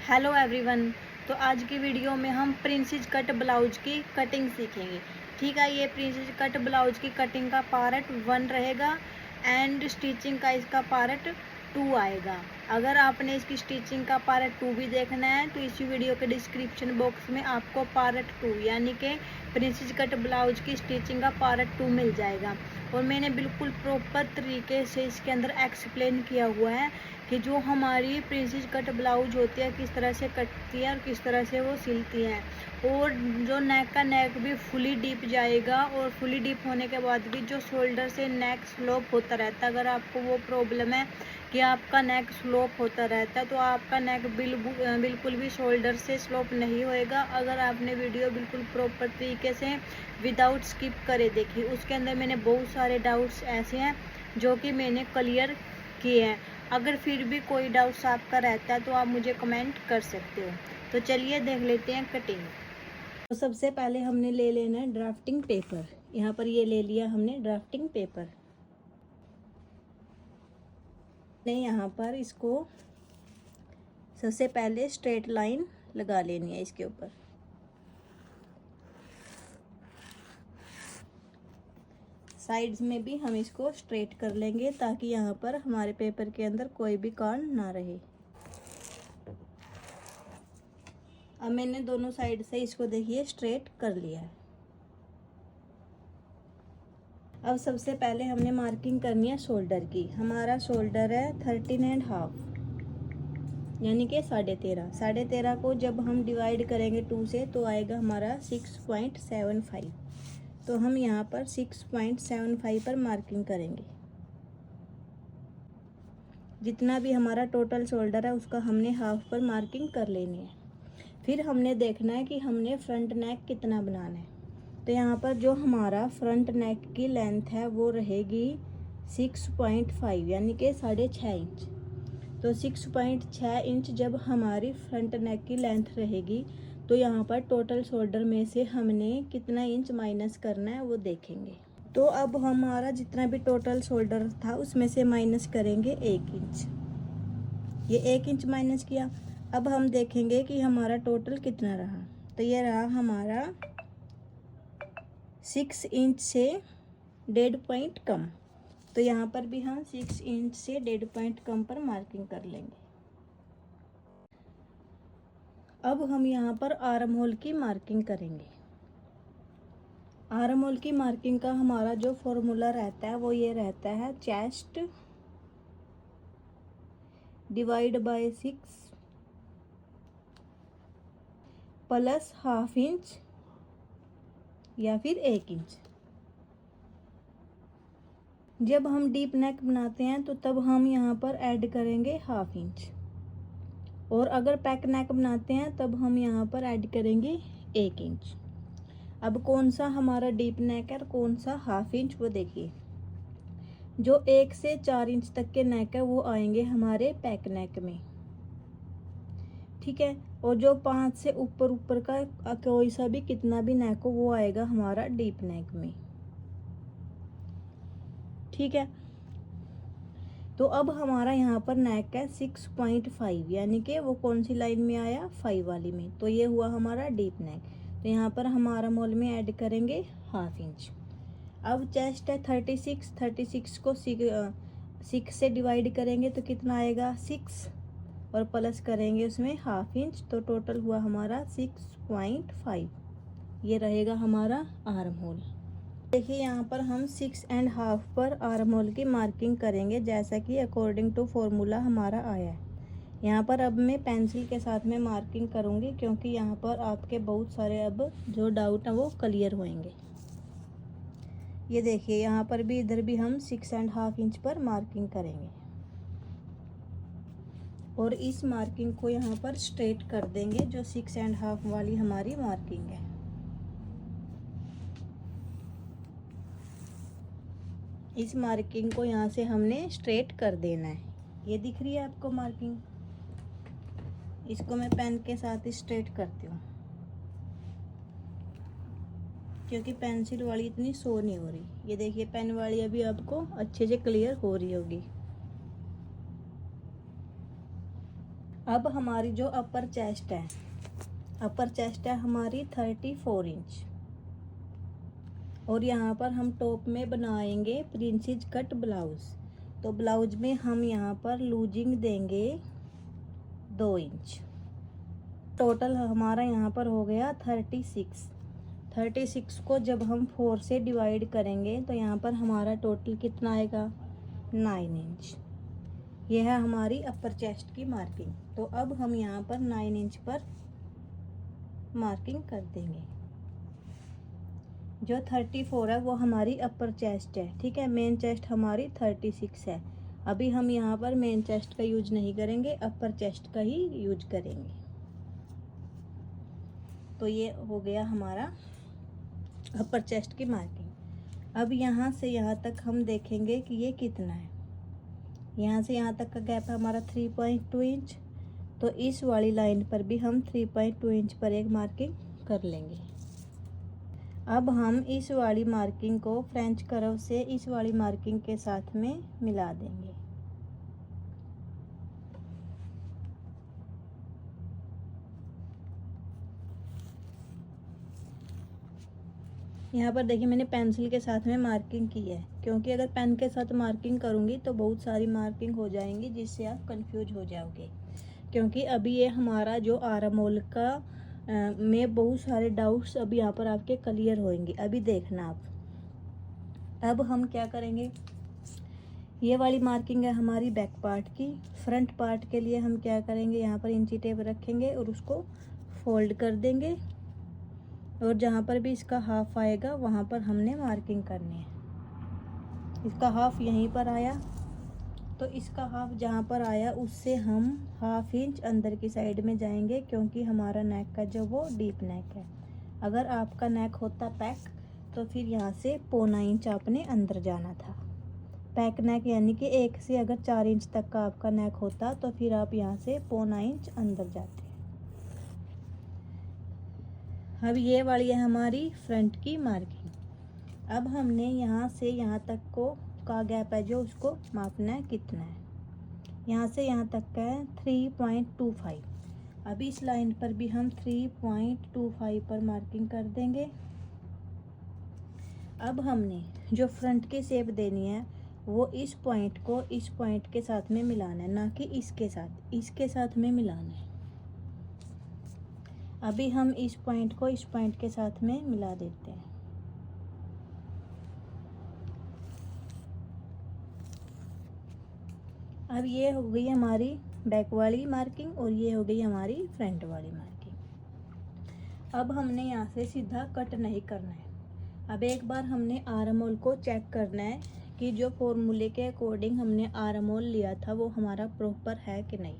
Hello everyone. तो आज की वीडियो में हम प्रिंसेस कट ब्लाउज की कटिंग सीखेंगे। ठीक है, ये प्रिंसेस कट ब्लाउज की कटिंग का पार्ट 1 रहेगा एंड स्टिचिंग का इसका पार्ट 2 आएगा। अगर आपने इसकी स्टिचिंग का पार्ट 2 भी देखना है तो इसी वीडियो के डिस्क्रिप्शन बॉक्स में आपको पार्ट 2 यानी कि प्रिंसेस कट ब्लाउज की स्टिचिंग का पार्ट 2 मिल जाएगा। और मैंने बिल्कुल प्रॉपर तरीके से इसके अंदर एक्सप्लेन किया हुआ है कि जो हमारी प्रिंसेस कट ब्लाउज होती है किस तरह से कटती है और किस तरह से वो सिलती है। और जो नेक का नेक भी फुली डीप जाएगा और फुली डीप होने के बाद भी जो शोल्डर से नेक स्लोप होता रहता है, अगर आपको वो प्रॉब्लम है कि आपका नेक स्लोप होता रहता है तो आपका नेक बिल्कुल भी शोल्डर से स्लोप नहीं होएगा। अगर आपने वीडियो बिल्कुल प्रॉपर तरीके से विदाउट स्किप करे देखी, उसके अंदर मैंने बहुत सारे डाउट्स ऐसे हैं जो कि मैंने क्लियर किए हैं। अगर फिर भी कोई डाउट्स आपका रहता है तो आप मुझे कमेंट कर सकते हो। तो चलिए देख लेते हैं कटिंग। तो सबसे पहले हमने ले लेना है ड्राफ्टिंग पेपर। यहाँ पर ये ले लिया हमने ड्राफ्टिंग पेपर। यहाँ पर इसको सबसे पहले स्ट्रेट लाइन लगा लेनी है इसके ऊपर। साइड्स में भी हम इसको स्ट्रेट कर लेंगे ताकि यहाँ पर हमारे पेपर के अंदर कोई भी कान ना रहे। अब मैंने दोनों साइड से इसको देखिए स्ट्रेट कर लिया है। अब सबसे पहले हमने मार्किंग करनी है शोल्डर की। हमारा शोल्डर है 13.5 यानी कि 13.5। 13.5 को जब हम डिवाइड करेंगे 2 से तो आएगा हमारा 6.75। तो हम यहाँ पर 6.75 पर मार्किंग करेंगे। जितना भी हमारा टोटल शोल्डर है उसका हमने हाफ पर मार्किंग कर लेनी है। फिर हमने देखना है कि हमने फ्रंट नेक कितना बनाना है। तो यहाँ पर जो हमारा फ्रंट नेक की लेंथ है वो रहेगी 6.5 यानी कि 6.5 इंच। तो 6.6 इंच जब हमारी फ्रंट नेक की लेंथ रहेगी तो यहाँ पर टोटल शोल्डर में से हमने कितना इंच माइनस करना है वो देखेंगे। तो अब हमारा जितना भी टोटल शोल्डर था उसमें से माइनस करेंगे 1 इंच। ये 1 इंच माइनस किया। अब हम देखेंगे कि हमारा टोटल कितना रहा। तो ये रहा हमारा 6 इंच से 1.5 पॉइंट कम। तो यहाँ पर भी हम 6 इंच से 1.5 पॉइंट कम पर मार्किंग कर लेंगे। अब हम यहाँ पर आर्म होल की मार्किंग करेंगे। आर्म होल की मार्किंग का हमारा जो फॉर्मूला रहता है वो ये रहता है chest divide by 6 plus half inch या फिर 1 इंच। जब हम डीप नेक बनाते हैं तो तब हम यहाँ पर ऐड करेंगे हाफ इंच, और अगर पैक नेक बनाते हैं तब हम यहाँ पर ऐड करेंगे 1 इंच। अब कौन सा हमारा डीप नेक है और कौन सा हाफ इंच वो देखिए। जो 1 से 4 इंच तक के नेक है वो आएंगे हमारे पैक नेक में, ठीक है। और जो 5 से ऊपर ऊपर का कोई सा भी कितना भी नेक हो वो आएगा हमारा डीप नेक में, ठीक है। तो अब हमारा यहाँ पर नेक है 6.5 यानी कि वो कौन सी लाइन में आया 5 वाली में। तो ये हुआ हमारा डीप नेक। तो यहाँ पर हमारा मोल में ऐड करेंगे हाफ इंच। अब चेस्ट है 36 को 6 से डिवाइड करेंगे तो कितना आएगा 6 और प्लस करेंगे उसमें हाफ इंच, तो टोटल हुआ हमारा 6.5। ये रहेगा हमारा आर्म होल। देखिए यहाँ पर हम 6.5 पर आर्म होल की मार्किंग करेंगे जैसा कि अकॉर्डिंग टू फॉर्मूला हमारा आया है। यहाँ पर अब मैं पेंसिल के साथ में मार्किंग करूँगी क्योंकि यहाँ पर आपके बहुत सारे अब जो डाउट हैं वो क्लियर होंगे। ये देखिए यहाँ पर भी इधर भी हम 6.5 इंच पर मार्किंग करेंगे और इस मार्किंग को यहाँ पर स्ट्रेट कर देंगे जो 6.5 वाली हमारी मार्किंग है। इस मार्किंग को यहाँ से हमने स्ट्रेट कर देना है। ये दिख रही है आपको मार्किंग, इसको मैं पेन के साथ स्ट्रेट करती हूँ क्योंकि पेंसिल वाली इतनी शो नहीं हो रही। ये देखिए पेन वाली अभी आपको अच्छे से क्लियर हो रही होगी। अब हमारी जो अपर चेस्ट है हमारी 34 इंच, और यहाँ पर हम टॉप में बनाएंगे प्रिंसेस कट ब्लाउज। तो ब्लाउज में हम यहाँ पर लूजिंग देंगे 2 इंच। टोटल हमारा यहाँ पर हो गया 36 को जब हम 4 से डिवाइड करेंगे तो यहाँ पर हमारा टोटल कितना आएगा, 9 इंच। यह है हमारी अपर चेस्ट की मार्किंग। तो अब हम यहाँ पर 9 इंच पर मार्किंग कर देंगे। जो 34 है वो हमारी अपर चेस्ट है, ठीक है। मेन चेस्ट हमारी 36 है। अभी हम यहाँ पर मेन चेस्ट का यूज नहीं करेंगे, अपर चेस्ट का ही यूज करेंगे। तो ये हो गया हमारा अपर चेस्ट की मार्किंग। अब यहाँ से यहाँ तक हम देखेंगे कि ये कितना है। यहाँ से यहाँ तक का गैप है हमारा 3.2 इंच। तो इस वाली लाइन पर भी हम 3.2 इंच पर एक मार्किंग कर लेंगे। अब हम इस वाली मार्किंग को फ्रेंच कर्व से इस वाली मार्किंग के साथ में मिला देंगे। यहाँ पर देखिए मैंने पेंसिल के साथ में मार्किंग की है, क्योंकि अगर पेन के साथ मार्किंग करूँगी तो बहुत सारी मार्किंग हो जाएंगी जिससे आप कंफ्यूज हो जाओगे। क्योंकि अभी ये हमारा जो आर्म होल का में बहुत सारे डाउट्स अभी यहाँ पर आपके क्लियर होंगे। अभी देखना आप। अब हम क्या करेंगे, ये वाली मार्किंग है हमारी बैक पार्ट की। फ्रंट पार्ट के लिए हम क्या करेंगे, यहाँ पर इंची टेप रखेंगे और उसको फोल्ड कर देंगे, और जहाँ पर भी इसका हाफ आएगा वहाँ पर हमने मार्किंग करनी है। इसका हाफ यहीं पर आया, तो इसका हाफ जहाँ पर आया उससे हम ½ इंच अंदर की साइड में जाएंगे, क्योंकि हमारा नेक का जो वो डीप नेक है। अगर आपका नेक होता पैक तो फिर यहाँ से पौना इंच आपने अंदर जाना था। पैक नेक यानी कि 1 से अगर 4 इंच तक का आपका नेक होता तो फिर आप यहाँ से पौना इंच अंदर जाते। अब ये वाली है हमारी फ्रंट की मार्किंग। अब हमने यहाँ से यहाँ तक को का गैप है जो उसको मापना है कितना है। यहाँ से यहाँ तक का है 3.25। अभी इस लाइन पर भी हम 3.25 पर मार्किंग कर देंगे। अब हमने जो फ्रंट की शेप देनी है वो इस पॉइंट को इस पॉइंट के साथ में मिलाना है, ना कि इसके साथ में मिलाना है। अभी हम इस पॉइंट को इस पॉइंट के साथ में मिला देते हैं। अब ये हो गई हमारी बैक वाली मार्किंग और ये हो गई हमारी फ्रंट वाली मार्किंग। अब हमने यहाँ से सीधा कट नहीं करना है। अब एक बार हमने आर्म होल को चेक करना है कि जो फॉर्मूले के अकॉर्डिंग हमने आर्म होल लिया था वो हमारा प्रॉपर है कि नहीं।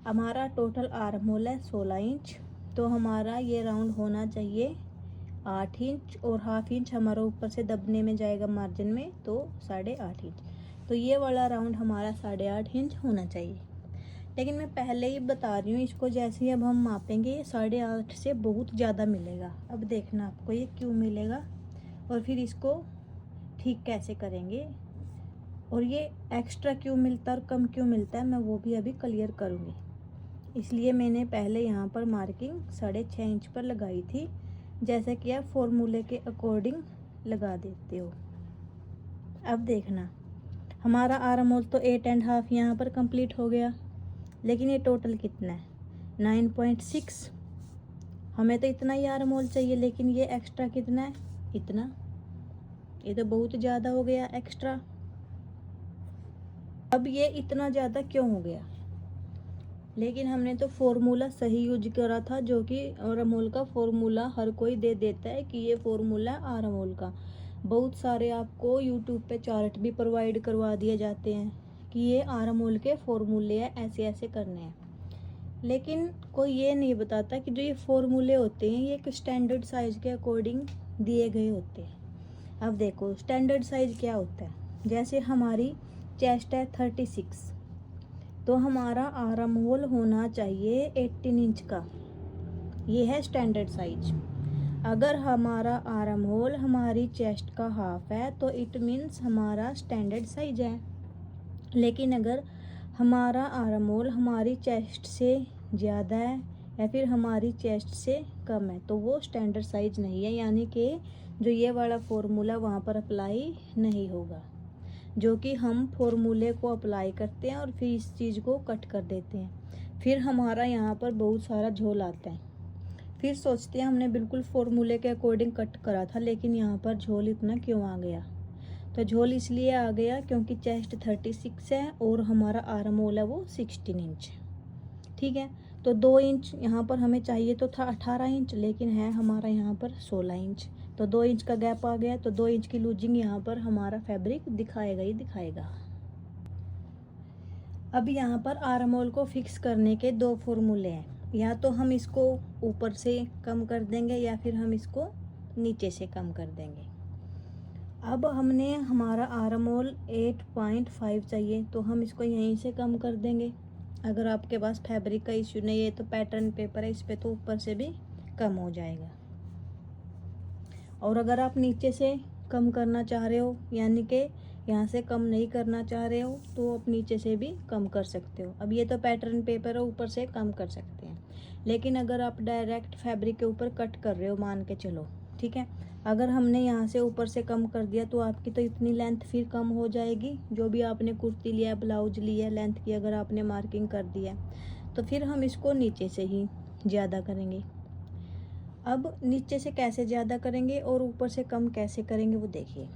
हमारा टोटल आर्म होल है 16 इंच, तो हमारा ये राउंड होना चाहिए 8 इंच, और ½ इंच हमारा ऊपर से दबने में जाएगा मार्जिन में, तो 8.5 इंच। तो ये वाला राउंड हमारा 8.5 इंच होना चाहिए। लेकिन मैं पहले ही बता रही हूँ, इसको जैसे ही अब हम मापेंगे ये 8.5 से बहुत ज़्यादा मिलेगा। अब देखना आपको ये क्यों मिलेगा और फिर इसको ठीक कैसे करेंगे, और ये एक्स्ट्रा क्यों मिलता है और कम क्यों मिलता है मैं वो भी अभी क्लियर करूँगी। इसलिए मैंने पहले यहाँ पर मार्किंग 6.5 इंच पर लगाई थी, जैसे कि आप फॉर्मूले के अकॉर्डिंग लगा देते हो। अब देखना हमारा आर्म होल तो 8.5 यहाँ पर कंप्लीट हो गया, लेकिन ये टोटल कितना है 9.6। हमें तो इतना ही आर्म होल चाहिए, लेकिन ये एक्स्ट्रा कितना है, इतना। ये तो बहुत ज़्यादा हो गया एक्स्ट्रा। अब ये इतना ज़्यादा क्यों हो गया, लेकिन हमने तो फॉर्मूला सही यूज करा था, जो कि आर्म होल का फॉर्मूला हर कोई दे देता है कि ये फॉर्मूला है आर्म होल का। बहुत सारे आपको यूट्यूब पे चार्ट भी प्रोवाइड करवा दिए जाते हैं कि ये आर्म होल के फॉर्मूले हैं, ऐसे ऐसे करने हैं। लेकिन कोई ये नहीं बताता कि जो ये फॉर्मूले होते हैं ये एक स्टैंडर्ड साइज़ के अकॉर्डिंग दिए गए होते हैं। अब देखो स्टैंडर्ड साइज़ क्या होता है, जैसे हमारी चेस्ट है 36, तो हमारा आर्म होल होना चाहिए 18 इंच का। ये है स्टैंडर्ड साइज। अगर हमारा आर्म होल हमारी चेस्ट का हाफ है तो इट मीन्स हमारा स्टैंडर्ड साइज है। लेकिन अगर हमारा आर्म होल हमारी चेस्ट से ज़्यादा है या फिर हमारी चेस्ट से कम है, तो वो स्टैंडर्ड साइज नहीं है, यानी कि जो ये वाला फॉर्मूला वहाँ पर अप्लाई नहीं होगा, जो कि हम फॉर्मूले को अप्लाई करते हैं और फिर इस चीज़ को कट कर देते हैं। फिर हमारा यहाँ पर बहुत सारा झोल आता है, फिर सोचते हैं हमने बिल्कुल फॉर्मूले के अकॉर्डिंग कट करा था, लेकिन यहाँ पर झोल इतना क्यों आ गया। तो झोल इसलिए आ गया क्योंकि चेस्ट 36 है और हमारा आर्म होल है वो 16 इंच है। ठीक है, तो 2 इंच यहाँ पर हमें चाहिए तो था 18 इंच, लेकिन है हमारा यहाँ पर 16 इंच, तो 2 इंच का गैप आ गया। तो 2 इंच की लूजिंग यहाँ पर हमारा फैब्रिक दिखाएगा ही दिखाएगा। अब यहाँ पर आर्म होल को फिक्स करने के 2 फॉर्मूले हैं, या तो हम इसको ऊपर से कम कर देंगे या फिर हम इसको नीचे से कम कर देंगे। अब हमने हमारा आर्म होल 8.5 चाहिए, तो हम इसको यहीं से कम कर देंगे। अगर आपके पास फैब्रिक का इश्यू नहीं है तो पैटर्न पेपर है, इस पे तो ऊपर से भी कम हो जाएगा। और अगर आप नीचे से कम करना चाह रहे हो, यानी कि यहाँ से कम नहीं करना चाह रहे हो, तो आप नीचे से भी कम कर सकते हो। अब ये तो पैटर्न पेपर है, ऊपर से कम कर सकते हैं, लेकिन अगर आप डायरेक्ट फैब्रिक के ऊपर कट कर रहे हो, मान के चलो, ठीक है, अगर हमने यहाँ से ऊपर से कम कर दिया तो आपकी तो इतनी लेंथ फिर कम हो जाएगी। जो भी आपने कुर्ती लिया, ब्लाउज लिया, लेंथ की अगर आपने मार्किंग कर दिया, तो फिर हम इसको नीचे से ही ज़्यादा करेंगे। अब नीचे से कैसे ज़्यादा करेंगे और ऊपर से कम कैसे करेंगे वो देखिए।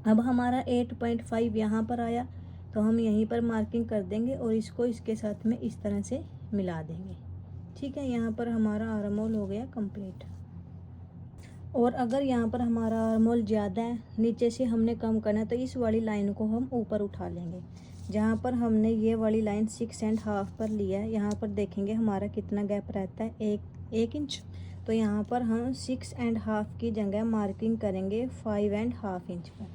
अब हमारा 8.5 यहाँ पर आया, तो हम यहीं पर मार्किंग कर देंगे और इसको इसके साथ में इस तरह से मिला देंगे। ठीक है, यहाँ पर हमारा आर्म होल हो गया कंप्लीट। और अगर यहाँ पर हमारा आर्म होल ज़्यादा है, नीचे से हमने कम करना है, तो इस वाली लाइन को हम ऊपर उठा लेंगे। जहाँ पर हमने ये वाली लाइन 6.5 पर लिया है, यहाँ पर देखेंगे हमारा कितना गैप रहता है, एक इंच। तो यहाँ पर हम 6.5 की जगह मार्किंग करेंगे 5.5 इंच पर।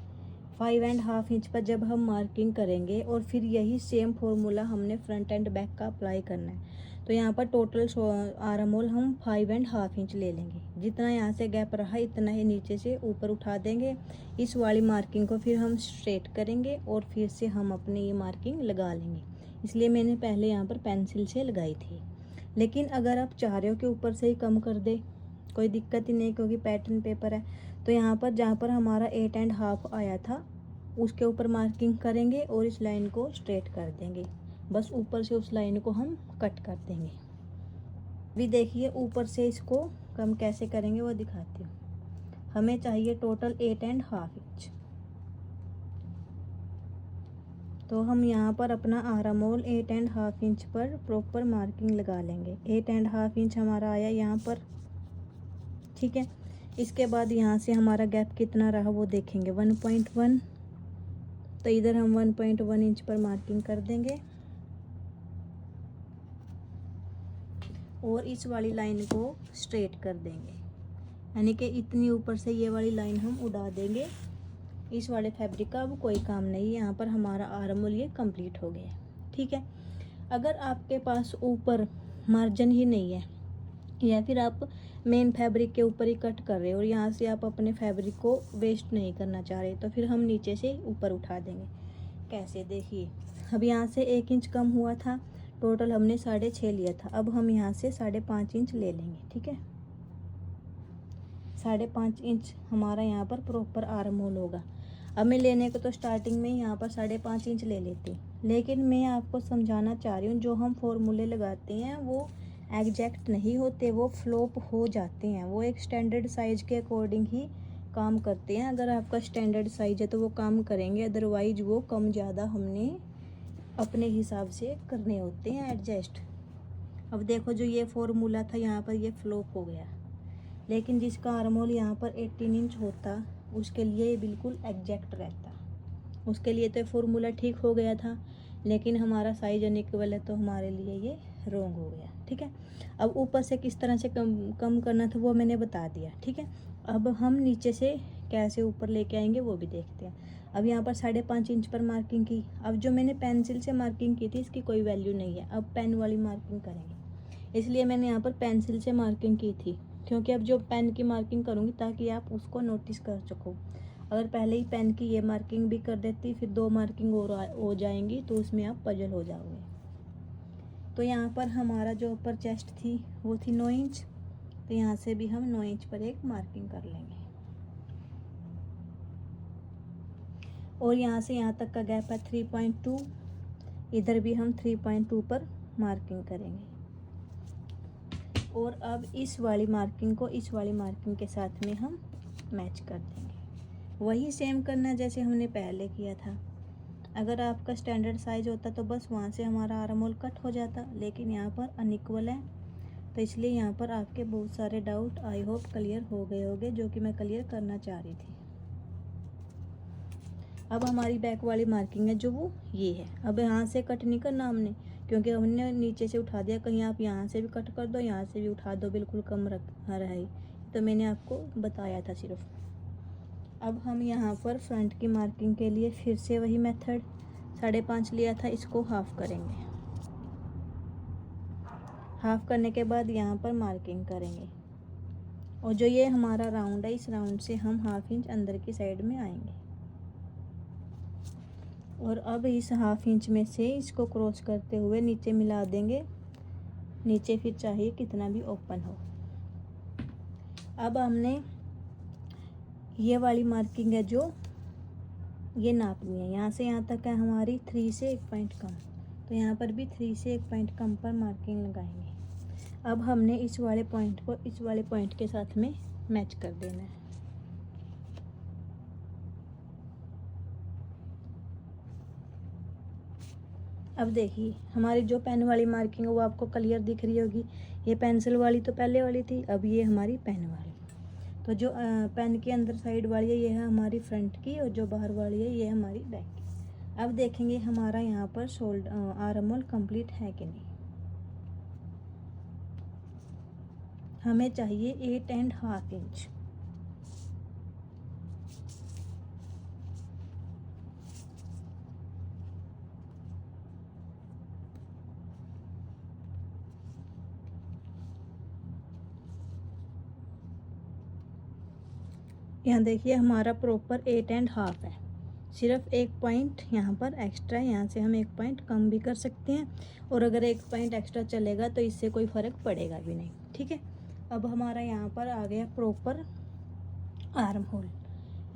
5.5 इंच पर जब हम मार्किंग करेंगे और फिर यही सेम फॉर्मूला हमने फ्रंट एंड बैक का अप्लाई करना है, तो यहाँ पर टोटल आर्म होल हम 5.5 इंच ले लेंगे। जितना यहाँ से गैप रहा इतना ही नीचे से ऊपर उठा देंगे। इस वाली मार्किंग को फिर हम स्ट्रेट करेंगे और फिर से हम अपनी ये मार्किंग लगा लेंगे। इसलिए मैंने पहले यहाँ पर पेंसिल से लगाई थी, लेकिन अगर आप चाह रहे हो कि ऊपर से ही कम कर दे, कोई दिक्कत ही नहीं, क्योंकि पैटर्न पेपर है। तो यहाँ पर जहाँ पर हमारा 8.5 आया था उसके ऊपर मार्किंग करेंगे और इस लाइन को स्ट्रेट कर देंगे। बस ऊपर से उस लाइन को हम कट कर देंगे। अभी देखिए ऊपर से इसको कम कैसे करेंगे वो दिखाती हूँ। हमें चाहिए टोटल 8.5 इंच, तो हम यहाँ पर अपना आर्म होल 8.5 इंच पर प्रॉपर मार्किंग लगा लेंगे। 8.5 इंच हमारा आया यहाँ पर। ठीक है, इसके बाद यहाँ से हमारा गैप कितना रहा वो देखेंगे, 1.1। तो इधर हम 1.1 इंच पर मार्किंग कर देंगे और इस वाली लाइन को स्ट्रेट कर देंगे, यानी कि इतनी ऊपर से ये वाली लाइन हम उड़ा देंगे। इस वाले फैब्रिक का अब कोई काम नहीं, यहाँ पर हमारा आर्म होल ये कंप्लीट हो गया। ठीक है, अगर आपके पास ऊपर मार्जिन ही नहीं है या फिर आप मेन फैब्रिक के ऊपर ही कट कर रहे हो और यहाँ से आप अपने फैब्रिक को वेस्ट नहीं करना चाह रहे, तो फिर हम नीचे से ऊपर उठा देंगे। कैसे, देखिए, अब यहाँ से 1 इंच कम हुआ था, टोटल हमने 6.5 लिया था। अब हम यहाँ से 5.5 इंच ले लेंगे। ठीक है, 5.5 इंच हमारा यहाँ पर प्रॉपर आर्म होल होगा। अब मैं लेने को तो स्टार्टिंग में यहाँ पर 5.5 इंच ले लेती, लेकिन मैं आपको समझाना चाह रही हूँ जो हम फॉर्मूले लगाते हैं वो एग्जैक्ट नहीं होते, वो फ्लॉप हो जाते हैं। वो एक स्टैंडर्ड साइज के अकॉर्डिंग ही काम करते हैं। अगर आपका स्टैंडर्ड साइज है तो वो काम करेंगे, अदरवाइज वो कम ज़्यादा हमने अपने हिसाब से करने होते हैं एडजस्ट। अब देखो जो ये फॉर्मूला था यहाँ पर ये फ्लॉप हो गया, लेकिन जिसका आर्म होल यहाँ पर 18 इंच होता उसके लिए ये बिल्कुल एग्जैक्ट रहता। उसके लिए तो फॉर्मूला ठीक हो गया था, लेकिन हमारा साइज अनइक्वल है तो हमारे लिए ये रॉन्ग हो गया। ठीक है, अब ऊपर से किस तरह से कम करना था वो मैंने बता दिया। ठीक है, अब हम नीचे से कैसे ऊपर लेके आएंगे वो भी देखते हैं। अब यहाँ पर 5.5 इंच पर मार्किंग की। अब जो मैंने पेंसिल से मार्किंग की थी इसकी कोई वैल्यू नहीं है, अब पेन वाली मार्किंग करेंगे। इसलिए मैंने यहाँ पर पेंसिल से मार्किंग की थी, क्योंकि अब जो पेन की मार्किंग करूँगी ताकि आप उसको नोटिस कर सको। अगर पहले ही पेन की ये मार्किंग भी कर देती, फिर 2 मार्किंग और हो जाएंगी, तो उसमें आप पजल हो जाओगे। तो यहाँ पर हमारा जो अपर चेस्ट थी वो थी 9 इंच, तो यहाँ से भी हम 9 इंच पर एक मार्किंग कर लेंगे। और यहाँ से यहाँ तक का गैप है 3.2, इधर भी हम 3.2 पर मार्किंग करेंगे। और अब इस वाली मार्किंग को इस वाली मार्किंग के साथ में हम मैच कर देंगे। वही सेम करना जैसे हमने पहले किया था। अगर आपका स्टैंडर्ड साइज होता तो बस वहाँ से हमारा आर्म होल कट हो जाता, लेकिन यहाँ पर अनइक्वल है, तो इसलिए यहाँ पर आपके बहुत सारे डाउट आई होप क्लियर हो गए होंगे, जो कि मैं क्लियर करना चाह रही थी। अब हमारी बैक वाली मार्किंग है जो वो ये है। अब यहाँ से कट नहीं करना हमने, क्योंकि हमने नीचे से उठा दिया। कहीं आप यहाँ से भी कट कर दो, यहाँ से भी उठा दो, बिल्कुल कम रहे, तो मैंने आपको बताया था सिर्फ। अब हम यहाँ पर फ्रंट की मार्किंग के लिए फिर से वही मेथड 5.5 लिया था, इसको हाफ करेंगे। हाफ करने के बाद यहाँ पर मार्किंग करेंगे, और जो ये हमारा राउंड है, इस राउंड से हम 1/2 इंच अंदर की साइड में आएंगे। और अब इस 1/2 इंच में से इसको क्रॉस करते हुए नीचे मिला देंगे। नीचे फिर चाहिए कितना भी ओपन हो। अब हमने ये वाली मार्किंग है जो ये नापनी है, यहाँ से यहाँ तक है हमारी 3 से 1 पॉइंट कम, तो यहाँ पर भी 3 से 1 पॉइंट कम पर मार्किंग लगाएंगे। अब हमने इस वाले पॉइंट को इस वाले पॉइंट के साथ में मैच कर देना है। अब देखिए हमारी जो पेन वाली मार्किंग है वो आपको क्लियर दिख रही होगी। ये पेंसिल वाली तो पहले वाली थी, अब ये हमारी पेन वाली। तो जो पेन के अंदर साइड वाली है ये है हमारी फ्रंट की, और जो बाहर वाली है ये हमारी बैक की। अब देखेंगे हमारा यहाँ पर आर्म होल कंप्लीट है कि नहीं। हमें चाहिए 8.5 इंच। यहाँ देखिए हमारा प्रॉपर 8.5 है, सिर्फ 1 पॉइंट यहाँ पर एक्स्ट्रा है, यहाँ से हम 1 पॉइंट कम भी कर सकते हैं, और अगर 1 पॉइंट एक्स्ट्रा चलेगा तो इससे कोई फ़र्क पड़ेगा भी नहीं। ठीक है, अब हमारा यहाँ पर आ गया प्रॉपर आर्म होल।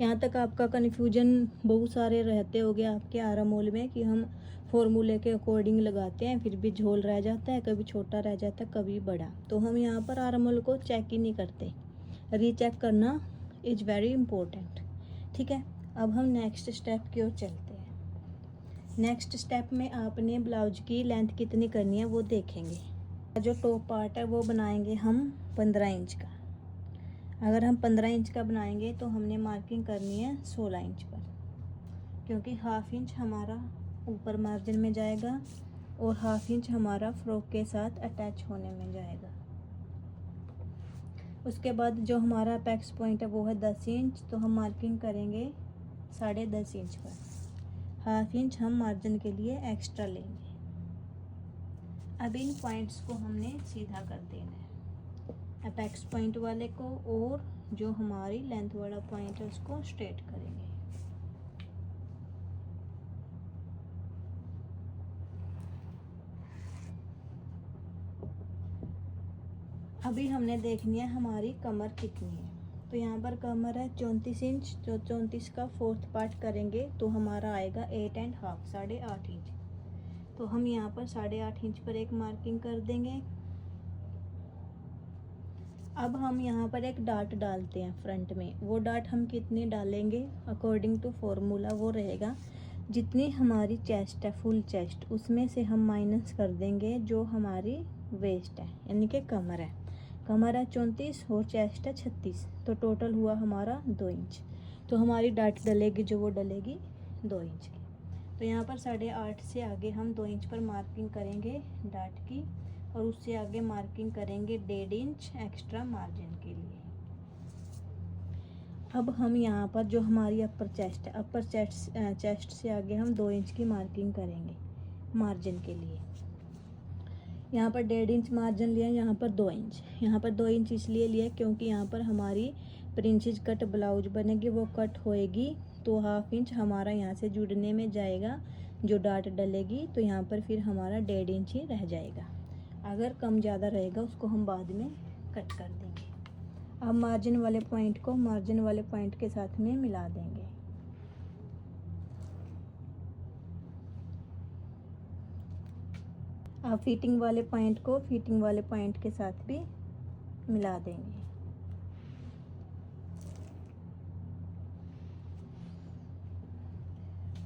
यहाँ तक आपका कन्फ्यूजन बहुत सारे रहते होंगे आपके आर्म होल में कि हम फॉर्मूले के अकॉर्डिंग लगाते हैं, फिर भी झोल रह जाता है, कभी छोटा रह जाता है, कभी बड़ा। तो हम यहाँ पर आर्म होल को चेक ही नहीं करते, रीचेक करना इज़ वेरी इम्पोर्टेंट। ठीक है, अब हम नेक्स्ट स्टेप की ओर चलते हैं। नेक्स्ट स्टेप में आपने ब्लाउज की लेंथ कितनी करनी है वो देखेंगे। जो टॉप पार्ट है वो बनाएंगे हम 15 इंच का। अगर हम 15 इंच का बनाएंगे तो हमने मार्किंग करनी है 16 इंच पर, क्योंकि 1/2 इंच हमारा ऊपर मार्जिन में जाएगा और 1/2 इंच हमारा फ्रॉक के साथ अटैच होने में जाएगा। उसके बाद जो हमारा अपेक्स पॉइंट है वो है 10 इंच, तो हम मार्किंग करेंगे 10.5 इंच पर। 1/2 इंच हम मार्जिन के लिए एक्स्ट्रा लेंगे। अब इन पॉइंट्स को हमने सीधा कर देना है, अपेक्स पॉइंट वाले को, और जो हमारी लेंथ वाला पॉइंट है उसको स्ट्रेट करेंगे। अभी हमने देखनी है हमारी कमर कितनी है। तो यहाँ पर कमर है 34 इंच, तो 34 का 4th पार्ट करेंगे तो हमारा आएगा 8.5, 8.5 इंच। तो हम यहाँ पर 8.5 इंच पर एक मार्किंग कर देंगे। अब हम यहाँ पर एक डाट डालते हैं फ्रंट में। वो डाट हम कितनी डालेंगे अकॉर्डिंग टू फॉर्मूला वो रहेगा, जितनी हमारी चेस्ट है फुल चेस्ट उसमें से हम माइनस कर देंगे जो हमारी वेस्ट है, यानी कि कमर है। कमर है 34 और चेस्ट है 36, तो टोटल हुआ हमारा 2 इंच। तो हमारी डाट डलेगी जो वो डलेगी 2 इंच की। तो यहाँ पर 8.5 से आगे हम 2 इंच पर मार्किंग करेंगे डाट की, और उससे आगे मार्किंग करेंगे 1.5 इंच एक्स्ट्रा मार्जिन के लिए। अब हम यहाँ पर जो हमारी अपर चेस्ट है, अपर चेस्ट से आगे हम 2 इंच की मार्किंग करेंगे मार्जिन के लिए। यहाँ पर 1.5 इंच मार्जिन लिया, यहाँ पर 2 इंच। यहाँ पर 2 इंच इसलिए लिया क्योंकि यहाँ पर हमारी प्रिंसेस कट ब्लाउज बनेगी वो कट होएगी तो 1/2 इंच हमारा यहाँ से जुड़ने में जाएगा, जो डाट डलेगी तो यहाँ पर फिर हमारा 1.5 इंच ही रह जाएगा। अगर कम ज़्यादा रहेगा उसको हम बाद में कट कर देंगे। अब मार्जिन वाले पॉइंट को मार्जिन वाले पॉइंट के साथ में मिला देंगे। अब फिटिंग वाले पॉइंट को फिटिंग वाले पॉइंट के साथ भी मिला देंगे।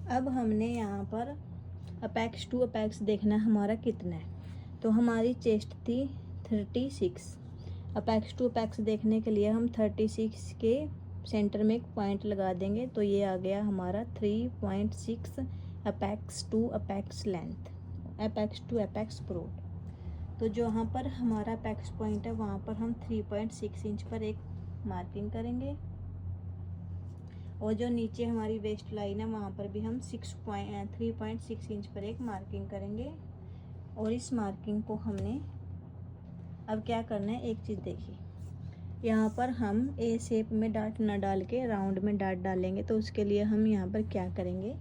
अब हमने यहाँ पर अपेक्स टू अपेक्स देखना हमारा कितना है। तो हमारी चेस्ट थी 36। अपेक्स टू अपेक्स देखने के लिए हम 36 के सेंटर में एक पॉइंट लगा देंगे तो ये आ गया हमारा 3.6 apex to apex length, apex to apex प्रोड। तो जो यहाँ पर हमारा अपेक्स पॉइंट है वहाँ पर हम 3.6 इंच पर एक मार्किंग करेंगे और जो नीचे हमारी वेस्ट लाइन है वहाँ पर भी हम 3.6 इंच पर एक मार्किंग करेंगे। और इस मार्किंग को हमने अब क्या करना है, एक चीज़ देखिए, यहाँ पर हम ए शेप में डाट ना डाल के राउंड में डाट डालेंगे। तो उसके लिए हम यहाँ पर क्या करेंगे,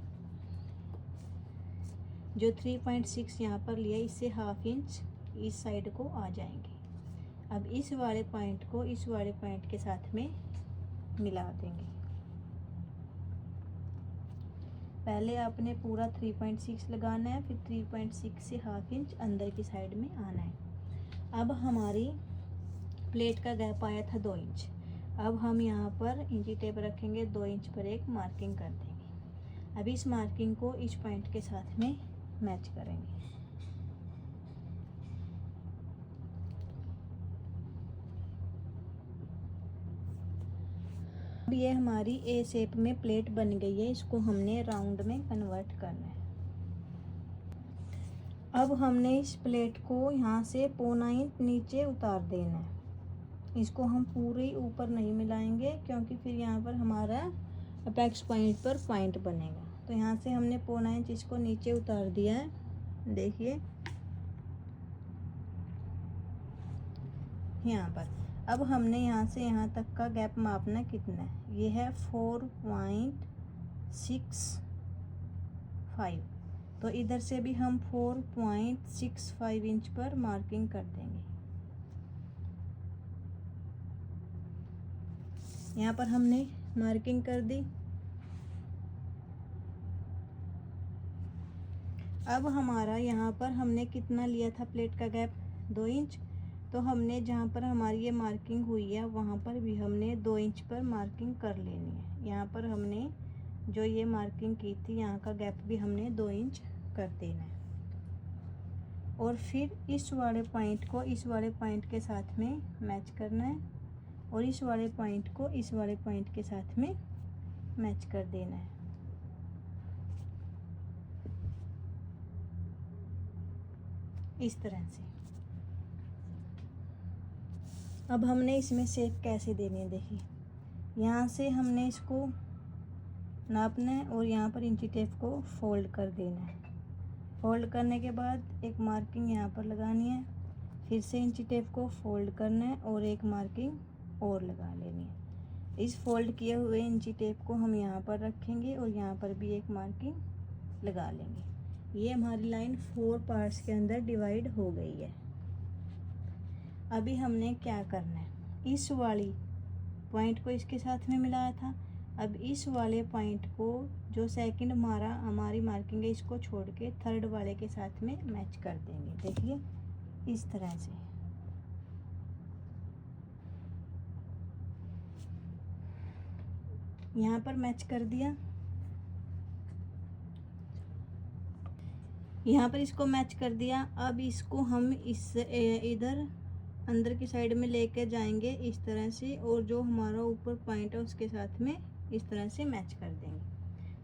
जो 3.6 यहाँ पर लिया इससे 1/2 इंच इस साइड को आ जाएंगे। अब इस वाले पॉइंट को इस वाले पॉइंट के साथ में मिला देंगे। पहले आपने पूरा 3.6 लगाना है, फिर 3.6 से 1/2 इंच अंदर की साइड में आना है। अब हमारी प्लेट का गैप आया था 2 इंच। अब हम यहाँ पर इंची टेप रखेंगे, 2 इंच पर एक मार्किंग कर देंगे। अब इस मार्किंग को इस पॉइंट के साथ में मैच करेंगे। अब ये हमारी ए शेप में प्लेट बन गई है, इसको हमने राउंड में कन्वर्ट करना है। अब हमने इस प्लेट को यहाँ से 0.25 इंच नीचे उतार देना है। इसको हम पूरे ऊपर नहीं मिलाएंगे क्योंकि फिर यहाँ पर हमारा अपेक्स पॉइंट पर पॉइंट बनेगा। तो यहाँ से हमने 0.25 इंच इसको नीचे उतार दिया है, देखिए यहाँ पर। अब हमने यहाँ से यहाँ तक का गैप मापना कितना है, ये है 4.65। तो इधर से भी हम 4.65 इंच पर मार्किंग कर देंगे। यहाँ पर हमने मार्किंग कर दी। अब हमारा यहाँ पर हमने कितना लिया था प्लेट का गैप, 2 इंच। तो हमने जहाँ पर हमारी ये मार्किंग हुई है वहाँ पर भी हमने 2 इंच पर मार्किंग कर लेनी है। यहाँ पर हमने जो ये मार्किंग की थी यहाँ का गैप भी हमने 2 इंच कर देना है। और फिर इस वाले पॉइंट को इस वाले पॉइंट के साथ में मैच करना है और इस वाले पॉइंट को इस वाले पॉइंट के साथ में मैच कर देना है। इस तरह से। अब हमने इसमें शेप कैसे देनी है, देखिए यहाँ से हमने इसको नापना है और यहाँ पर इंची टेप को फोल्ड कर देना है। फोल्ड करने के बाद एक मार्किंग यहाँ पर लगानी है, फिर से इंची टेप को फोल्ड करना है और एक मार्किंग और लगा लेनी है। इस फोल्ड किए हुए इंची टेप को हम यहाँ पर रखेंगे और यहाँ पर भी एक मार्किंग लगा लेंगे। ये हमारी लाइन 4 पार्ट्स के अंदर डिवाइड हो गई है। अभी हमने क्या करना है, इस वाली पॉइंट को इसके साथ में मिलाया था। अब इस वाले पॉइंट को जो सेकंड हमारी मार्किंग है इसको छोड़ के थर्ड वाले के साथ में मैच कर देंगे। देखिए इस तरह से। यहाँ पर मैच कर दिया, यहाँ पर इसको मैच कर दिया। अब इसको हम इस इधर अंदर की साइड में लेके जाएंगे इस तरह से और जो हमारा ऊपर पॉइंट है उसके साथ में इस तरह से मैच कर देंगे।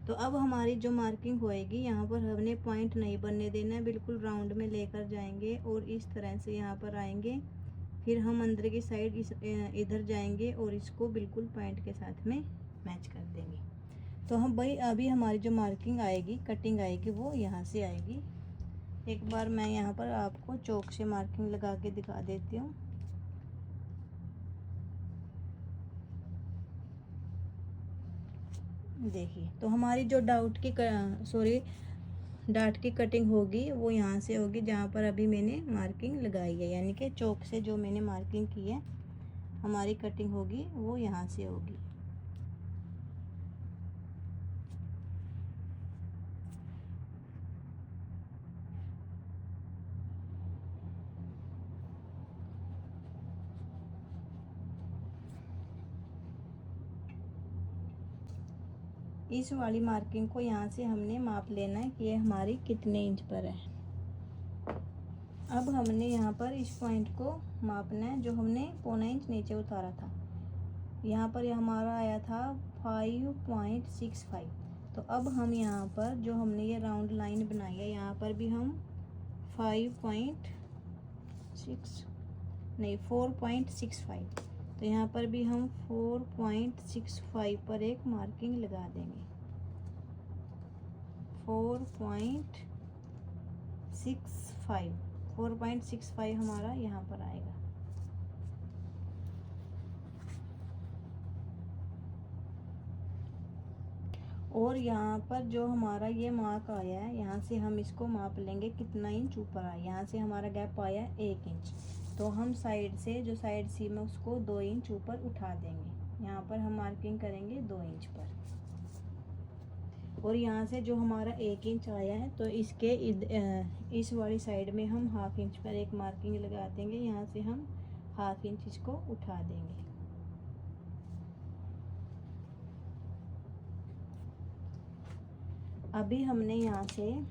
तो अब हमारी जो मार्किंग होएगी यहाँ पर हमने पॉइंट नहीं बनने देना है, बिल्कुल राउंड में लेकर जाएंगे और इस तरह से यहाँ पर आएंगे। फिर हम अंदर की साइड इधर जाएंगे और इसको बिल्कुल पॉइंट के साथ में मैच कर देंगे। तो हम भाई अभी हमारी जो मार्किंग आएगी, कटिंग आएगी, वो यहाँ से आएगी। एक बार मैं यहाँ पर आपको चौक से मार्किंग लगा के दिखा देती हूँ। देखिए, तो हमारी जो डाट की कटिंग होगी वो यहाँ से होगी जहाँ पर अभी मैंने मार्किंग लगाई है, यानी कि चौक से जो मैंने मार्किंग की है हमारी कटिंग होगी वो यहाँ से होगी। इस वाली मार्किंग को यहाँ से हमने माप लेना है कि ये हमारी कितने इंच पर है। अब हमने यहाँ पर इस पॉइंट को मापना है जो हमने 1.25 इंच नीचे उतारा था। यहाँ पर यह हमारा आया था 5.65। तो अब हम यहाँ पर जो हमने ये राउंड लाइन बनाई है यहाँ पर भी हम 4.65, तो यहाँ पर भी हम 4.65 पर एक मार्किंग लगा देंगे। 4.65 हमारा यहाँ पर आएगा। और यहाँ पर जो हमारा ये मार्क आया है यहाँ से हम इसको माप लेंगे कितना इंच ऊपर आया। यहाँ से हमारा गैप आया है 1 इंच, तो हम साइड से जो साइड सीम है उसको 2 इंच ऊपर उठा देंगे। यहाँ पर हम मार्किंग करेंगे 2 इंच पर। और यहाँ से जो हमारा 1 इंच आया है तो इसके इस वाली साइड में हम 1/2 इंच पर एक मार्किंग लगा देंगे। यहाँ से हम 1/2 इंच इसको उठा देंगे। अभी हमने यहाँ से